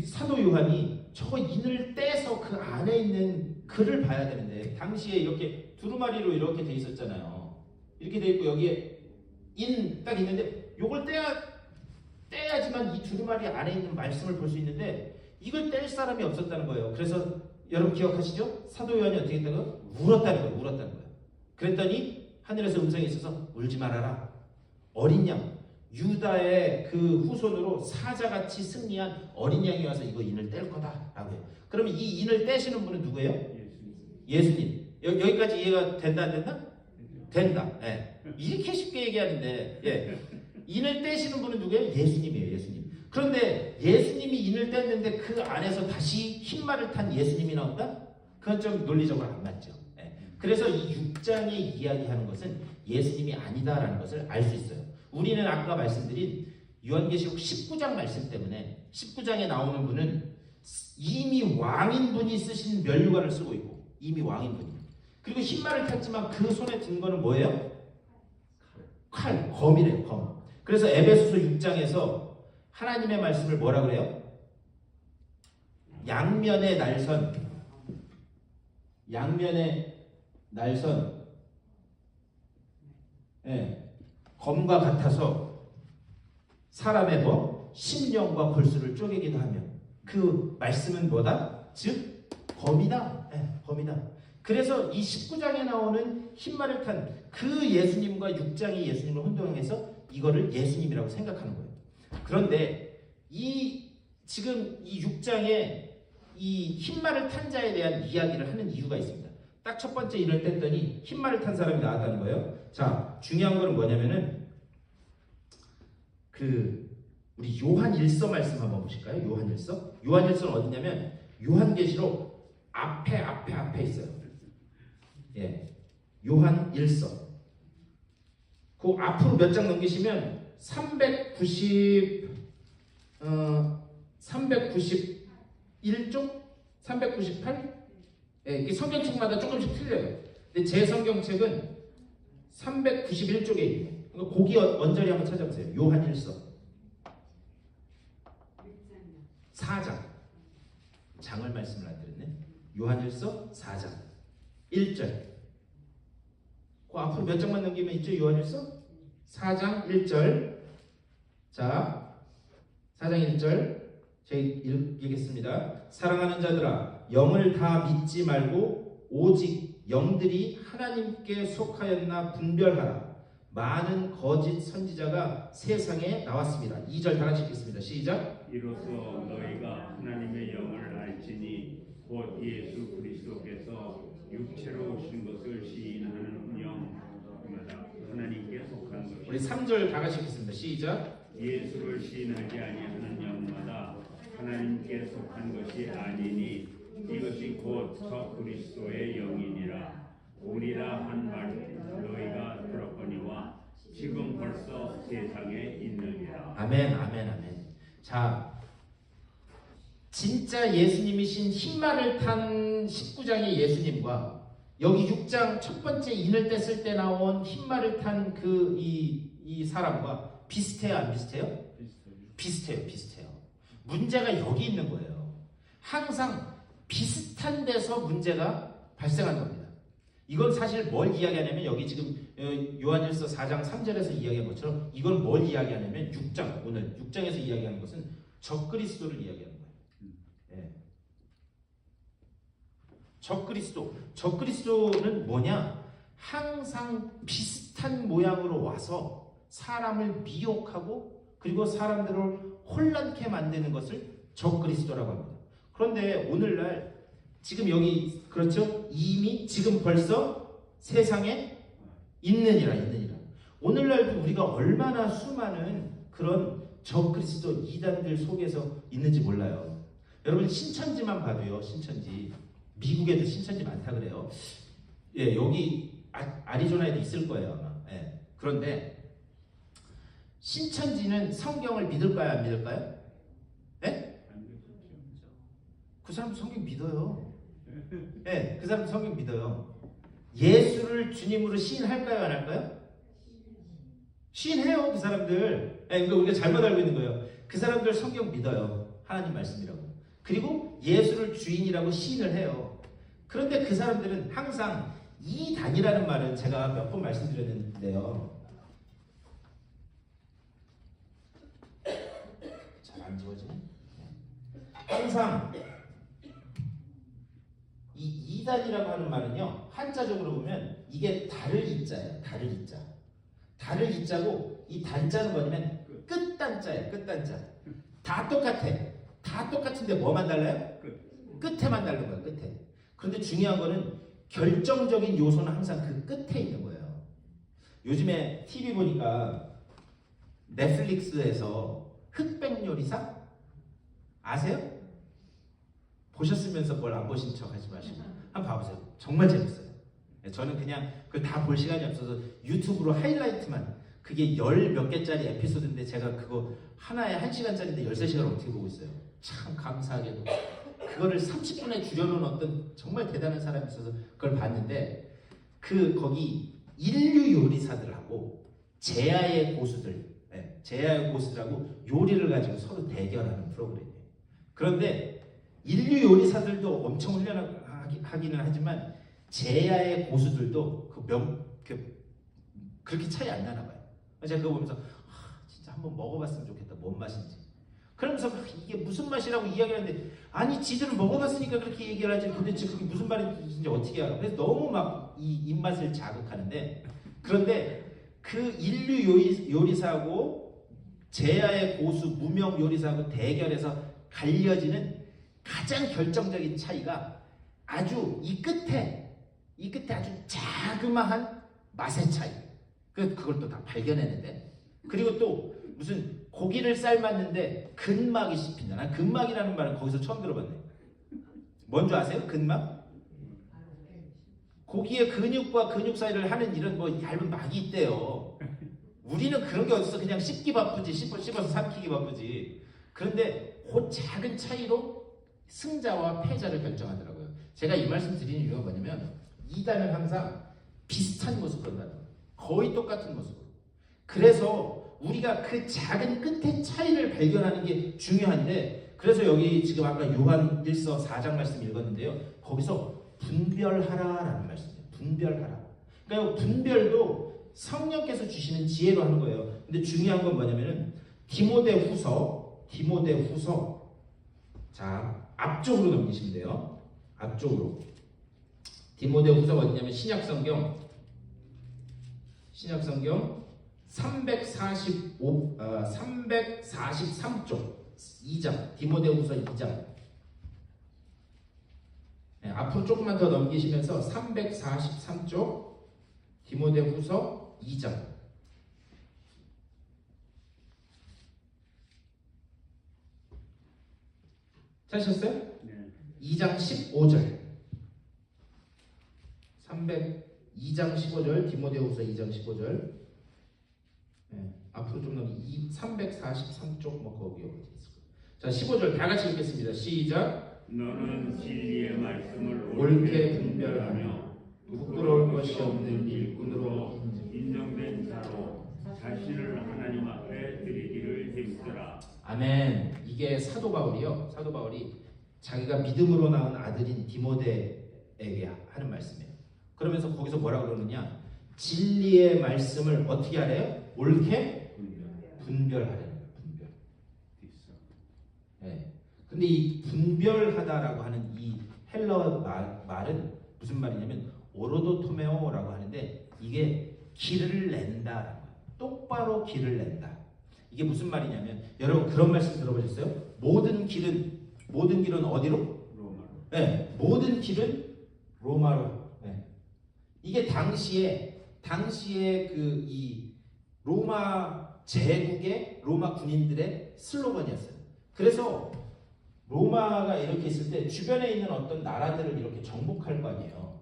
사도 요한이 저 인을 떼서 그 안에 있는 글을 봐야 되는데 당시에 이렇게 두루마리로 이렇게 돼 있었잖아요. 이렇게 돼 있고 여기에 인 딱 있는데 요걸 떼야지만 이 두루마리 안에 있는 말씀을 볼 수 있는데 이걸 뗄 사람이 없었다는 거예요. 그래서 여러분 기억하시죠? 사도 요한이 어떻게 했다고요? 울었다는 거예요. 울었다는 거예요. 그랬더니 하늘에서 음성이 있어서 울지 말아라. 어린 양, 유다의 그 후손으로 사자같이 승리한 어린 양이 와서 이거 인을 뗄 거다라고 해요. 그러면 이 인을 떼시는 분은 누구예요? 예수님. 여기까지 이해가 된다 안 된다? 된다. 예. 이렇게 쉽게 얘기하는데 예. 인을 떼시는 분은 누구예요? 예수님이에요. 예수님. 그런데 예수님이 인을 뗐는데 그 안에서 다시 흰말을 탄 예수님이 나온다? 그건 좀 논리적으로 안 맞죠. 예. 그래서 이 6장에 이야기하는 것은 예수님이 아니다라는 것을 알 수 있어요. 우리는 아까 말씀드린 요한계시록 19장 말씀 때문에 19장에 나오는 분은 이미 왕인 분이 쓰신 면류관을 쓰고 있고 이미 왕인 분이 그리고 흰말을 탔지만 그 손에 든 거는 뭐예요? 칼, 검이래요. 검. 그래서 에베소서 6장에서 하나님의 말씀을 뭐라 그래요? 양면의 날선 예, 검과 같아서 사람의 뭐 심령과 골수를 쪼개기도 하며 그 말씀은 뭐다? 즉 검이다. 예, 검이다. 그래서 이 19장에 나오는 흰말을 탄 그 예수님과 6장의 예수님을 혼동해서 이거를 예수님이라고 생각하는 거예요. 그런데 지금 이 6장에 이 흰말을 탄 자에 대한 이야기를 하는 이유가 있습니다. 딱 첫 번째 인을 뗐더니 흰말을 탄 사람이 나왔다는 거예요. 자, 중요한 거는 뭐냐면은 우리 요한일서 말씀 한번 보실까요? 요한일서? 요한일서는 어디냐면 요한계시록 앞에 있어요. 예, 요한일서. 그 앞으로 몇 장 넘기시면 391쪽? 398? 예, 이게 성경책마다 조금씩 틀려요. 근데 제 성경책은 391쪽에 있네요. 거기 언저리 한번 찾아보세요. 요한일서 4장. 장을 말씀을 안 드렸네. 요한일서 4장 1절. 그 앞으로 몇 장만 넘기면 있죠? 요한일서 4장 1절. 자, 4장 1절 제가 읽겠습니다. 사랑하는 자들아, 영을 다 믿지 말고 오직 영들이 하나님께 속하였나 분별하라. 많은 거짓 선지자가 세상에 나왔습니다. 2절 다 같이 읽겠습니다. 시작. 이로써 너희가 하나님의 영을 알지니 곧 예수 그리스도께서 육체로 오신 것을 시인하는 영마다 하나님께 속한 것이 우리 3절 다 같이 읽겠습니다. 시작. 예수를 시인하지 아니하는 영마다 하나님께 속한 것이 아니니 이것이 곧 저 그리스도의 영이니라. 오리라 한 말 너희가 들었거니와 지금 벌써 세상에 있느니라. 아멘, 아멘, 아멘. 자, 진짜 예수님이신 흰말을 탄 19장의 예수님과 여기 6장 첫 번째 인을 뗐을 때 나온 흰말을 탄 이 사람과 비슷해요, 안 비슷해요? 비슷해요. 문제가 여기 있는 거예요. 항상 비슷한 데서 문제가 발생하는 겁니다. 이건 사실 뭘 이야기하냐면 여기 지금 요한일서 4장 3절에서 이야기한 것처럼 이건 뭘 이야기하냐면 6장, 오늘 6장에서 이야기하는 것은 적그리스도를 이야기하는 거예요. 예. 적그리스도는 뭐냐? 항상 비슷한 모양으로 와서 사람을 미혹하고 그리고 사람들을 혼란케 만드는 것을 적그리스도라고 합니다. 그런데 오늘날 지금 여기 그렇죠? 이미 지금 벌써 세상에 있느니라. 오늘날도 우리가 얼마나 수많은 그런 적그리스도 이단들 속에서 있는지 몰라요. 여러분 신천지만 봐도요. 신천지 미국에도 신천지 많다 그래요. 예, 여기 아리조나에도 있을 거예요 아마. 예. 그런데 신천지는 성경을 믿을까요? 안 믿을까요? 예? 그 사람도 성경 믿어요. 예, 그 사람도 성경 믿어요. 예수를 주님으로 시인할까요? 안 할까요? 시인해요, 그 사람들. 예, 그러니까 우리가 잘못 알고 있는 거예요. 그 사람들 성경 믿어요. 하나님 말씀이라고. 그리고 예수를 주인이라고 시인을 해요. 그런데 그 사람들은 항상 이단이라는 말은 제가 몇 번 말씀드렸는데요. 지워지네. 항상 이 2단이라고 하는 말은요, 한자적으로 보면 이게 달을 이자예요. 달을 이자. 달을 이자고 이 단자는 뭐냐면 끝단자예요. 끝단자. 다 똑같아. 다 똑같은데 뭐만 달라요? 끝에만 다른 거예요. 끝에. 그런데 중요한 거는 결정적인 요소는 항상 그 끝에 있는 거예요. 요즘에 TV 보니까 넷플릭스에서 흑백 요리사 아세요? 보셨으면서 뭘 안 보신 척 하지 마시고 한번 봐보세요. 정말 재밌어요. 저는 그냥 그걸 다 볼 시간이 없어서 유튜브로 하이라이트만, 그게 열 몇 개짜리 에피소드인데 제가 그거 하나에 1시간짜리인데 13시간을 어떻게 보고 있어요. 참 감사하게도 그거를 30분에 줄여놓은 어떤 정말 대단한 사람이 있어서 그걸 봤는데, 거기 인류 요리사들하고 제야의 고수들, 제야의 고수들하고 요리를 가지고 서로 대결하는 프로그램이에요. 그런데 인류 요리사들도 엄청 훈련하기는 하지만 제야의 고수들도 그렇게 차이 안 나나 봐요. 제가 그거 보면서 진짜 한번 먹어봤으면 좋겠다. 뭔 맛인지. 그러면서 이게 무슨 맛이라고 이야기를 하는데, 아니 지들은 먹어봤으니까 그렇게 얘기를 하지 도대체 그게 무슨 말인지 어떻게 알아. 그래서 너무 막 이 입맛을 자극하는데, 그런데 그 인류 요리사하고 제야의 고수 무명 요리사하고 대결해서 갈려지는 가장 결정적인 차이가 아주 이 끝에 아주 자그마한 맛의 차이. 그걸 또 다 발견했는데, 그리고 또 무슨 고기를 삶았는데 근막이 씹힌다. 난 근막이라는 말은 거기서 처음 들어봤네. 뭔지 아세요? 근막? 고기의 근육과 근육 사이를 하는 이런 뭐 얇은 막이 있대요. 우리는 그런 게 어딨어. 그냥 씹기 바쁘지, 씹어서 삼키기 바쁘지. 그런데 그 작은 차이로 승자와 패자를 결정하더라고요. 제가 이 말씀 드리는 이유가 뭐냐면, 이단은 항상 비슷한 모습으로 한다는 거예요. 거의 똑같은 모습으로. 그래서 우리가 그 작은 끝의 차이를 발견하는 게 중요한데, 그래서 여기 지금 아까 요한 1서 4장 말씀 읽었는데요. 거기서 분별하라라는 말씀이에요. 분별하라. 그러니까 분별도 성령께서 주시는 지혜로 하는 거예요. 근데 중요한 건 뭐냐면은 디모데후서 자, 앞쪽으로 넘기시면 돼요. 앞쪽으로. 디모데후서가 어디냐면 신약성경 343쪽 2장, 디모데후서 2장. 네, 앞으로 조금만 더 넘기시면서 343쪽 디모데후서 2장. 찾으셨어요? 네. 2장 15절. 2장 15절, 디모데후서 2장 15절. 네, 앞으로 좀 넘기 343쪽 뭐 거기 어디 있을 거예요. 자, 15절 다 같이 읽겠습니다. 시작. 너는 진리의 말씀을 옳게 분별하며 부끄러울 것이 없는 일꾼으로 인정된 자로 자신을 하나님 앞에 드리기를 힘쓰라. 아멘. 이게 사도 바울이요. 사도 바울이 자기가 믿음으로 낳은 아들인 디모데에게 하는 말씀이에요. 그러면서 거기서 뭐라고 그러느냐? 진리의 말씀을 어떻게 하래요? 옳게 분별하래요. 분별. 네. 근데 이 분별하다라고 하는 이 헬러 말은 무슨 말이냐면 오로도토메오라고 하는데, 이게 길을 낸다. 똑바로 길을 낸다. 이게 무슨 말이냐면, 여러분 그런 말씀 들어보셨어요? 모든 길은 어디로? 로마로. 네, 모든 길은 로마로. 네. 이게 당시에 그 이 로마 제국의 로마 군인들의 슬로건이었어요. 그래서 로마가 이렇게 있을 때 주변에 있는 어떤 나라들을 이렇게 정복할 거 아니에요.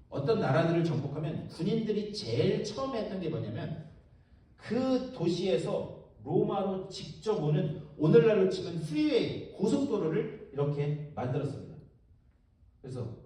어떤 나라들을 정복하면 군인들이 제일 처음 했던 게 뭐냐면, 그 도시에서 로마로 직접 오는, 오늘날로 치면 프리웨이, 고속도로를 이렇게 만들었습니다. 그래서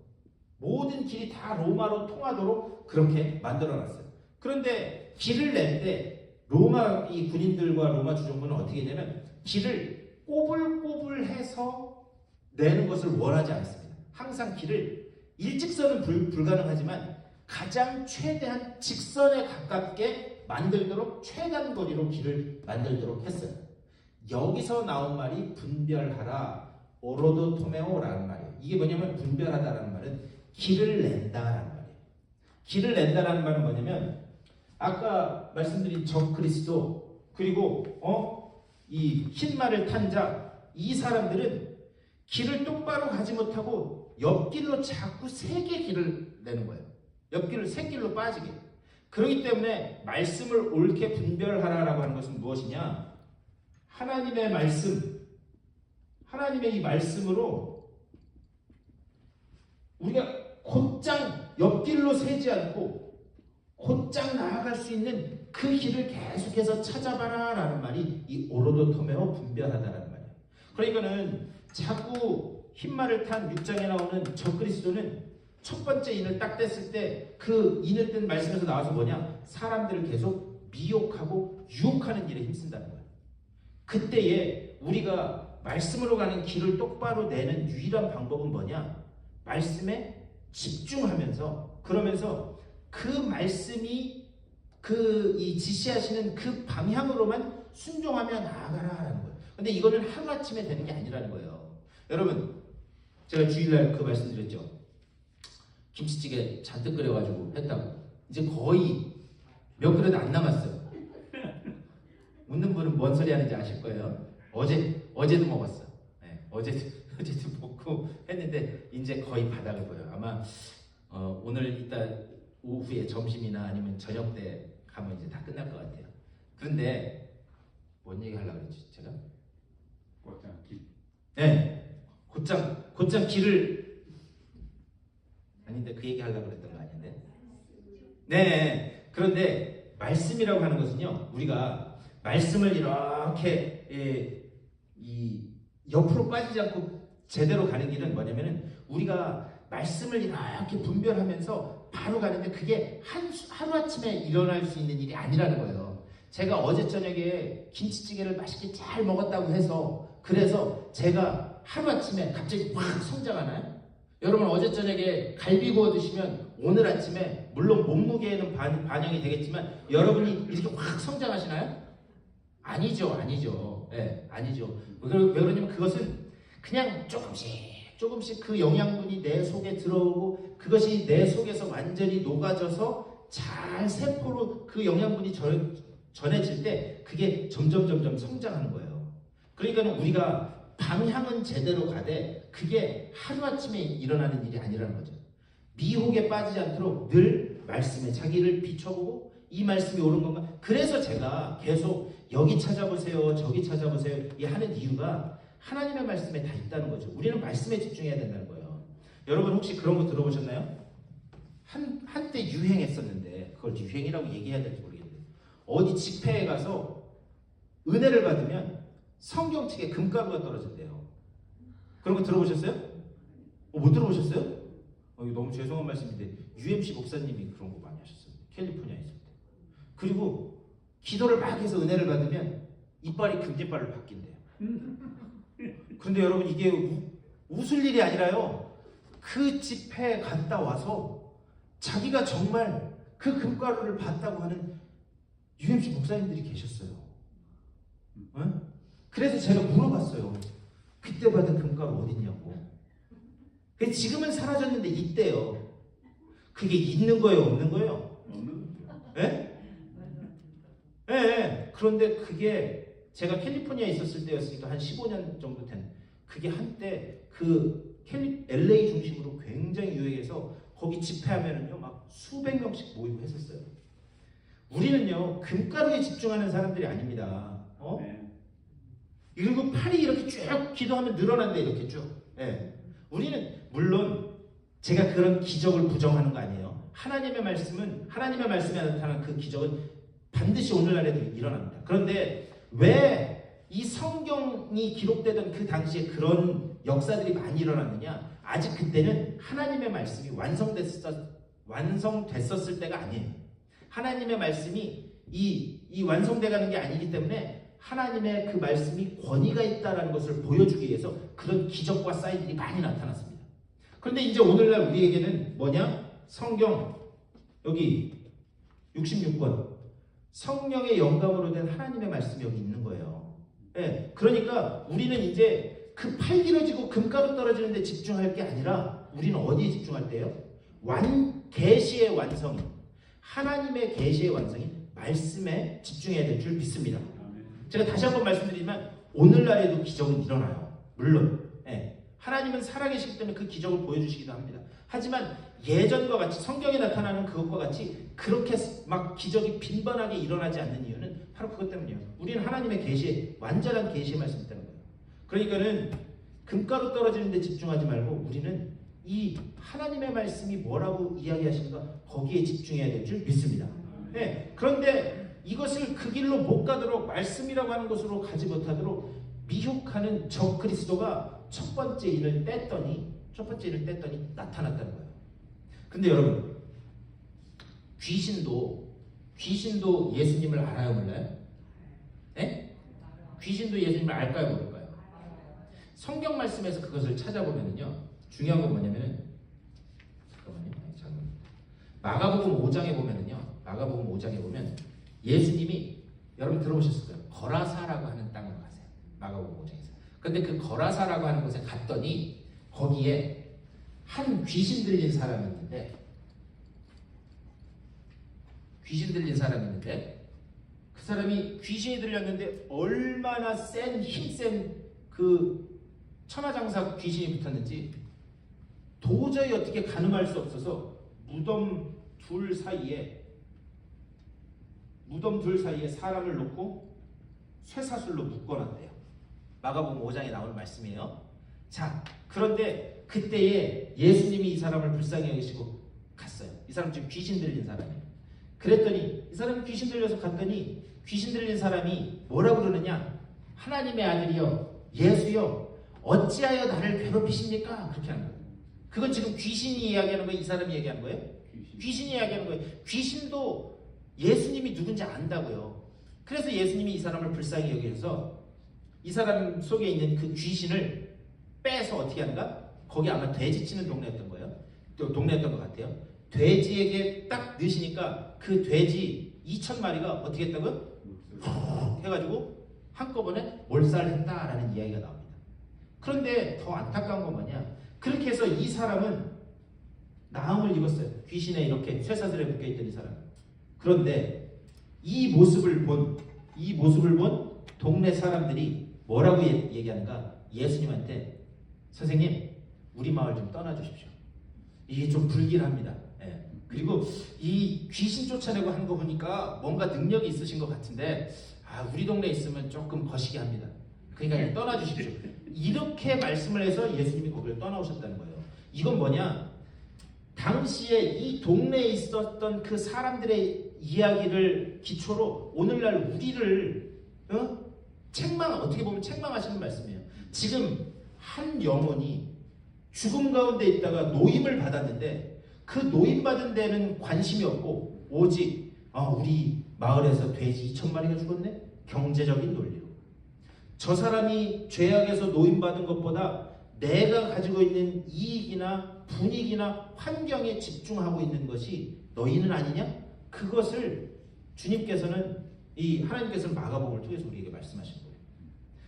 모든 길이 다 로마로 통하도록 그렇게 만들어놨어요. 그런데 길을 낼 때 로마 이 군인들과 로마 주정부는 어떻게 했냐면, 길을 꼬불꼬불해서 내는 것을 원하지 않습니다. 항상 길을 일직선은 불가능하지만 가장 최대한 직선에 가깝게 만들도록 최단 거리로 길을 만들도록 했어요. 여기서 나온 말이 분별하라, 오로도토메오라는 말이에요. 이게 뭐냐면 분별하다라는 말은 길을 낸다라는 말이에요. 길을 낸다라는 말은 뭐냐면 아까 말씀드린 적그리스도 그리고 이 흰말을 탄 자, 이 사람들은 길을 똑바로 가지 못하고 옆길로 자꾸 세게 길을 내는 거예요. 옆길을 새 길로 빠지게. 그렇기 때문에 말씀을 옳게 분별하라라고 하는 것은 무엇이냐? 하나님의 말씀, 하나님의 이 말씀으로 우리가 곧장 옆길로 새지 않고 곧장 나아갈 수 있는 그 길을 계속해서 찾아봐라 라는 말이 이 오로도토메오 분별하다라는 말이에요. 그러니까는 자꾸 흰말을 탄 6장에 나오는 적그리스도는 첫 번째 인을 딱 뗐을 때 그 인을 뗀 말씀에서 나와서 뭐냐? 사람들을 계속 미혹하고 유혹하는 일에 힘쓴다는 거예요. 그때에 우리가 말씀으로 가는 길을 똑바로 내는 유일한 방법은 뭐냐? 말씀에 집중하면서 그러면서 그 말씀이 이 지시하시는 그 방향으로만 순종하며 나아가라라는 거예요. 근데 이거는 하루아침에 되는 게 아니라는 거예요. 여러분, 제가 주일날 그 말씀드렸죠. 김치찌개 잔뜩 끓여가지고 했다고. 이제 거의 몇 그릇 안 남았어요. 웃는 분은 뭔 소리 하는지 아실 거예요. 어제도 먹었어. 네, 어제도 먹고 했는데 이제 거의 바닥을 보여요. 아마 오늘 이따 오후에 점심이나 아니면 저녁 때 가면 이제 다 끝날 것 같아요. 그런데 뭔 얘기 하려고 그랬지 제가? 곧장 길. 네, 곧장 길을 아닌데 그 얘기 하려고 그랬던 거 아닌데? 네, 그런데 말씀이라고 하는 것은요, 우리가 말씀을 이렇게 이 옆으로 빠지지 않고 제대로 가는 길은 뭐냐면은 우리가 말씀을 이렇게 분별하면서 바로 가는데 그게 하루아침에 일어날 수 있는 일이 아니라는 거예요. 제가 어제 저녁에 김치찌개를 맛있게 잘 먹었다고 해서 그래서 제가 하루아침에 갑자기 확 성장하나요? 여러분 어제 저녁에 갈비 구워 드시면 오늘 아침에 물론 몸무게에는 반영이 되겠지만 여러분이 이렇게 확 성장하시나요? 아니죠. 네, 아니죠. 왜 그러냐면 그것은 그냥 조금씩 그 영양분이 내 속에 들어오고 그것이 내 속에서 완전히 녹아져서 잘 세포로 그 영양분이 전해질 때 그게 점점 성장하는 거예요. 그러니까 우리가 방향은 제대로 가되 그게 하루아침에 일어나는 일이 아니라는 거죠. 미혹에 빠지지 않도록 늘 말씀에 자기를 비춰보고 이 말씀이 옳은 건가? 그래서 제가 계속 여기 찾아보세요, 저기 찾아보세요 이 하는 이유가 하나님의 말씀에 다 있다는 거죠. 우리는 말씀에 집중해야 된다는 거예요. 여러분 혹시 그런 거 들어보셨나요? 한때 유행했었는데 그걸 유행이라고 얘기해야 될지 모르겠는데 어디 집회에 가서 은혜를 받으면 성경책에 금가루가 떨어진대요. 그런 거 들어보셨어요? 못 들어보셨어요? 이거 너무 죄송한 말씀인데 UMC 목사님이 그런 거 많이 하셨어요. 캘리포니아에 있을 때. 그리고 기도를 막 해서 은혜를 받으면 이빨이 금지빨로 바뀐대요. 그런데 여러분 이게 웃을 일이 아니라요. 그 집회에 갔다 와서 자기가 정말 그 금가루를 봤다고 하는 UMC 목사님들이 계셨어요. 응? 그래서 제가 물어봤어요. 그때 받은 금가루 어딨냐고. 지금은 사라졌는데 있대요. 그게 있는 거예요, 없는 거예요? 예? 예. 그런데 그게 제가 캘리포니아에 있었을 때였으니까 한 15년 정도 된 그게 한때 그 LA 중심으로 굉장히 유행해서 거기 집회하면은요 막 수백 명씩 모이고 했었어요. 우리는요 금가루에 집중하는 사람들이 아닙니다. 네. 그리고 팔이 이렇게 쭉 기도하면 늘어난대 이렇게 쭉. 예. 우리는 물론 제가 그런 기적을 부정하는 거 아니에요. 하나님의 말씀에 나타나는 그 기적은 반드시 오늘날에도 일어납니다. 그런데 왜 이 성경이 기록되던 그 당시에 그런 역사들이 많이 일어났느냐? 아직 그때는 하나님의 말씀이 완성됐었을 때가 아니에요. 하나님의 말씀이 이 완성돼가는 게 아니기 때문에 하나님의 그 말씀이 권위가 있다는 것을 보여주기 위해서 그런 기적과 사인들이 많이 나타났습니다. 그런데 이제 오늘날 우리에게는 뭐냐? 성경 여기 66권 성령의 영감으로 된 하나님의 말씀이 여기 있는 거예요. 예, 그러니까 우리는 이제 그 팔 길어지고 금가루 떨어지는 데 집중할 게 아니라 우리는 어디에 집중할 때요? 계시의 완성인 하나님의 계시의 완성인 말씀에 집중해야 될 줄 믿습니다. 제가 다시 한번 말씀드리면 오늘날에도 기적은 일어나요. 물론 하나님은 살아계시기 때문에 그 기적을 보여주시기도 합니다. 하지만 예전과 같이 성경에 나타나는 그것과 같이 그렇게 막 기적이 빈번하게 일어나지 않는 이유는 바로 그것 때문이에요. 우리는 하나님의 계시에 완전한 계시의 말씀이 있다는 거예요. 그러니까는 금가루 떨어지는 데 집중하지 말고 우리는 이 하나님의 말씀이 뭐라고 이야기하시는가 거기에 집중해야 될 줄 믿습니다. 그런데 이것을 그 길로 못 가도록 말씀이라고 하는 것으로 가지 못하도록 미혹하는 적 그리스도가 첫 번째 인을 뗐더니 나타났다는 거예요. 근데 여러분 귀신도 예수님을 알아요, 몰라요? 귀신도 예수님을 알까요, 모를까요? 성경 말씀에서 그것을 찾아보면요 중요한 건 뭐냐면은 마가복음 5장에 보면 예수님이 여러분 들어보셨을 거예요. 거라사라고 하는 땅으로 가세요. 마가복음 5장에서. 근데 그 거라사라고 하는 곳에 갔더니 거기에 한 귀신 들린 사람이 있는데 그 사람이 귀신이 들렸는데 얼마나 힘센 그 천하장사 귀신이 붙었는지 도저히 어떻게 가늠할 수 없어서 무덤 둘 사이에 사람을 놓고 쇠사슬로 묶어놨대요. 마가복음 5장에 나오는 말씀이에요. 자, 그런데 그때에 예수님이 이 사람을 불쌍히 여기시고 갔어요. 이 사람 지금 귀신 들린 사람이에요. 그랬더니 이 사람이 귀신 들려서 갔더니 귀신 들린 사람이 뭐라고 그러느냐? 하나님의 아들이여 예수여 어찌하여 나를 괴롭히십니까? 그렇게 하는 거예요. 그건 지금 귀신이 이야기하는 거예요? 이 사람이 얘기하는 거예요? 귀신이 이야기하는 거예요. 귀신도 예수님이 누군지 안다고요. 그래서 예수님이 이 사람을 불쌍히 여기셔서 이 사람 속에 있는 그 귀신을 빼서 어떻게 하는가? 거기 아마 돼지 치는 동네였던 거예요. 또 동네였던 것 같아요. 돼지에게 딱 넣으시니까 그 돼지 2,000마리가 어떻게 했다고요? 해가지고 한꺼번에 몰살했다라는 이야기가 나옵니다. 그런데 더 안타까운 건 뭐냐? 그렇게 해서 이 사람은 나음을 입었어요. 귀신에 이렇게 쇠사슬에 묶여있던 이 사람. 그런데 이 모습을 본 동네 사람들이 뭐라고 얘기하는가? 예수님한테 선생님 우리 마을 좀 떠나주십시오. 이게 좀 불길합니다. 그리고 이 귀신 쫓아내고 하는 거 보니까 뭔가 능력이 있으신 것 같은데 우리 동네에 있으면 조금 거시기 합니다. 그러니까 떠나주십시오. 이렇게 말씀을 해서 예수님이 거기를 떠나오셨다는 거예요. 이건 뭐냐? 당시에 이 동네에 있었던 그 사람들의 이야기를 기초로 오늘날 우리를 어떻게 보면 책망하시는 말씀이에요. 지금 한 영혼이 죽음 가운데 있다가 노임을 받았는데 그 노임받은 데는 관심이 없고 오직 우리 마을에서 돼지 2,000마리가 죽었네? 경제적인 논리로. 저 사람이 죄악에서 노임받은 것보다 내가 가지고 있는 이익이나 분위기나 환경에 집중하고 있는 것이 너희는 아니냐? 그것을 하나님께서는 마가복음을 통해서 우리에게 말씀하신 거예요.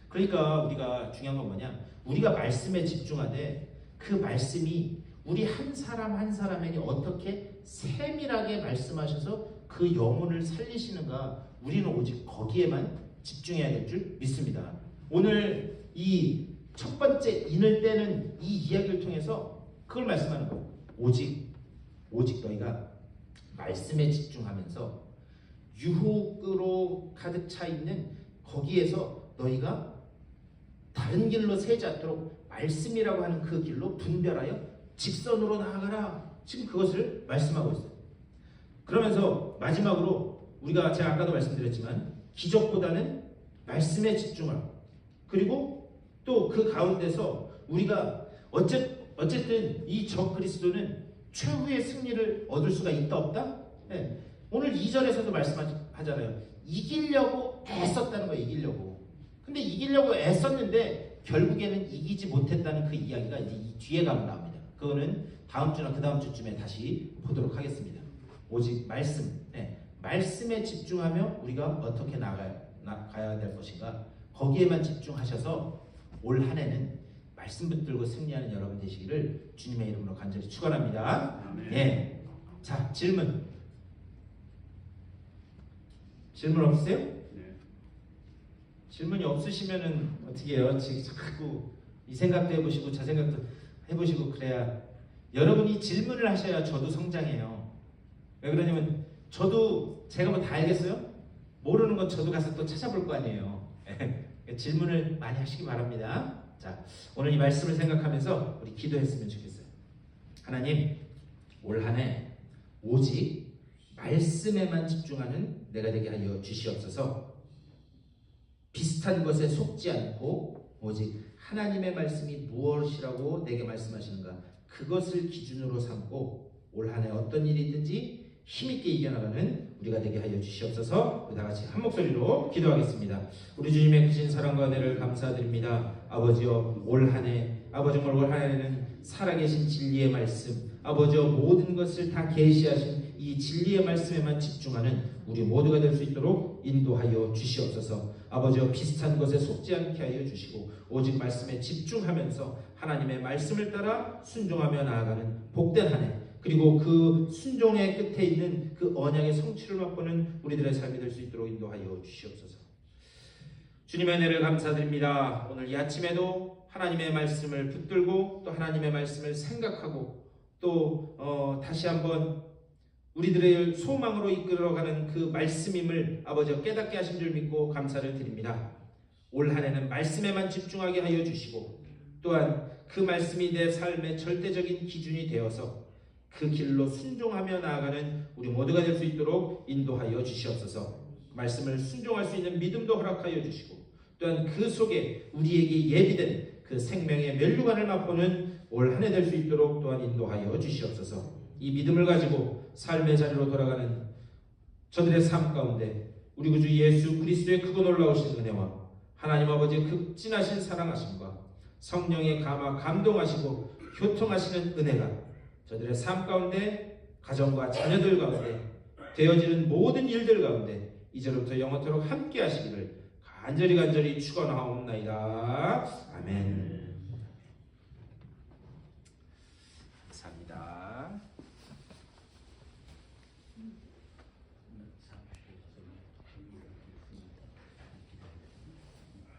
그러니까 우리가 중요한 건 뭐냐? 우리가 말씀에 집중하되 그 말씀이 우리 한 사람 한 사람에게 어떻게 세밀하게 말씀하셔서 그 영혼을 살리시는가, 우리는 오직 거기에만 집중해야 될 줄 믿습니다. 오늘 이 첫 번째 인을 떼는 이 이야기를 통해서 그걸 말씀하는 거예요. 오직 너희가 말씀에 집중하면서 유혹으로 가득 차 있는 거기에서 너희가 다른 길로 새지 않도록 말씀이라고 하는 그 길로 분별하여 직선으로 나아가라. 지금 그것을 말씀하고 있어요. 그러면서 마지막으로 제가 아까도 말씀드렸지만 기적보다는 말씀에 집중하고, 그리고 또 그 가운데서 우리가 어쨌든 이 적 그리스도는 최후의 승리를 얻을 수가 있다 없다? 네. 오늘 2절에서도 말씀하잖아요. 이기려고 애썼다는 거예요. 이기려고. 근데 이기려고 애썼는데 결국에는 이기지 못했다는 그 이야기가 이제 이 뒤에 가면 나옵니다. 그거는 다음 주나 그 다음 주쯤에 다시 보도록 하겠습니다. 오직 말씀에 집중하며 우리가 어떻게 나가야 될 것인가, 거기에만 집중하셔서 올 한 해는 말씀 붙들고 승리하는 여러분 되시기를 주님의 이름으로 간절히 축원합니다. 아멘. 예. 자, 질문 없으세요? 네. 질문이 없으시면은 어떻게 해요? 지금 자꾸 이 생각도 해보시고 저 생각도 해보시고 그래야 여러분이 질문을 하셔야 저도 성장해요. 왜 그러냐면 저도 제가 뭐 다 알겠어요? 모르는 건 저도 가서 또 찾아볼 거 아니에요. 질문을 많이 하시기 바랍니다. 자, 오늘 이 말씀을 생각하면서 우리 기도했으면 좋겠어요. 하나님, 올 한 해 오직 말씀에만 집중하는 내가 되게 하여 주시옵소서. 비슷한 것에 속지 않고 오직 하나님의 말씀이 무엇이라고 내게 말씀하시는가 그것을 기준으로 삼고 올 한 해 어떤 일이 있든지 힘있게 이겨나가는 우리가 되게 하여 주시옵소서. 우리 다 같이 한 목소리로 기도하겠습니다. 우리 주님의 크신 사랑과 은혜를 감사드립니다. 아버지여, 올 한 해 아버지 정말 올 한 해는 살아계신 진리의 말씀 아버지여 모든 것을 다 계시하신 이 진리의 말씀에만 집중하는 우리 모두가 될 수 있도록 인도하여 주시옵소서. 아버지여, 비슷한 것에 속지 않게 하여 주시고 오직 말씀에 집중하면서 하나님의 말씀을 따라 순종하며 나아가는 복된 한 해 그리고 그 순종의 끝에 있는 그 언약의 성취를 맛보는 우리들의 삶이 될 수 있도록 인도하여 주시옵소서. 주님의 은혜를 감사드립니다. 오늘 이 아침에도 하나님의 말씀을 붙들고 또 하나님의 말씀을 생각하고 또 다시 한번 우리들의 소망으로 이끌어가는 그 말씀임을 아버지가 깨닫게 하신 줄 믿고 감사를 드립니다. 올 한 해는 말씀에만 집중하게 하여 주시고 또한 그 말씀이 내 삶의 절대적인 기준이 되어서 그 길로 순종하며 나아가는 우리 모두가 될 수 있도록 인도하여 주시옵소서. 말씀을 순종할 수 있는 믿음도 허락하여 주시고 또한 그 속에 우리에게 예비된 그 생명의 면류관을 맛보는 올 한 해 될 수 있도록 또한 인도하여 주시옵소서. 이 믿음을 가지고 삶의 자리로 돌아가는 저들의 삶 가운데 우리 구주 예수 그리스도의 크고 놀라우신 은혜와 하나님 아버지의 극진하신 사랑하심과 성령의 감동하시고 교통하시는 은혜가 저들의 삶 가운데 가정과 자녀들 가운데 되어지는 모든 일들 가운데 이제부터 영원토록 함께 하시기를 간절히 축원하옵나이다. 아멘. 감사합니다.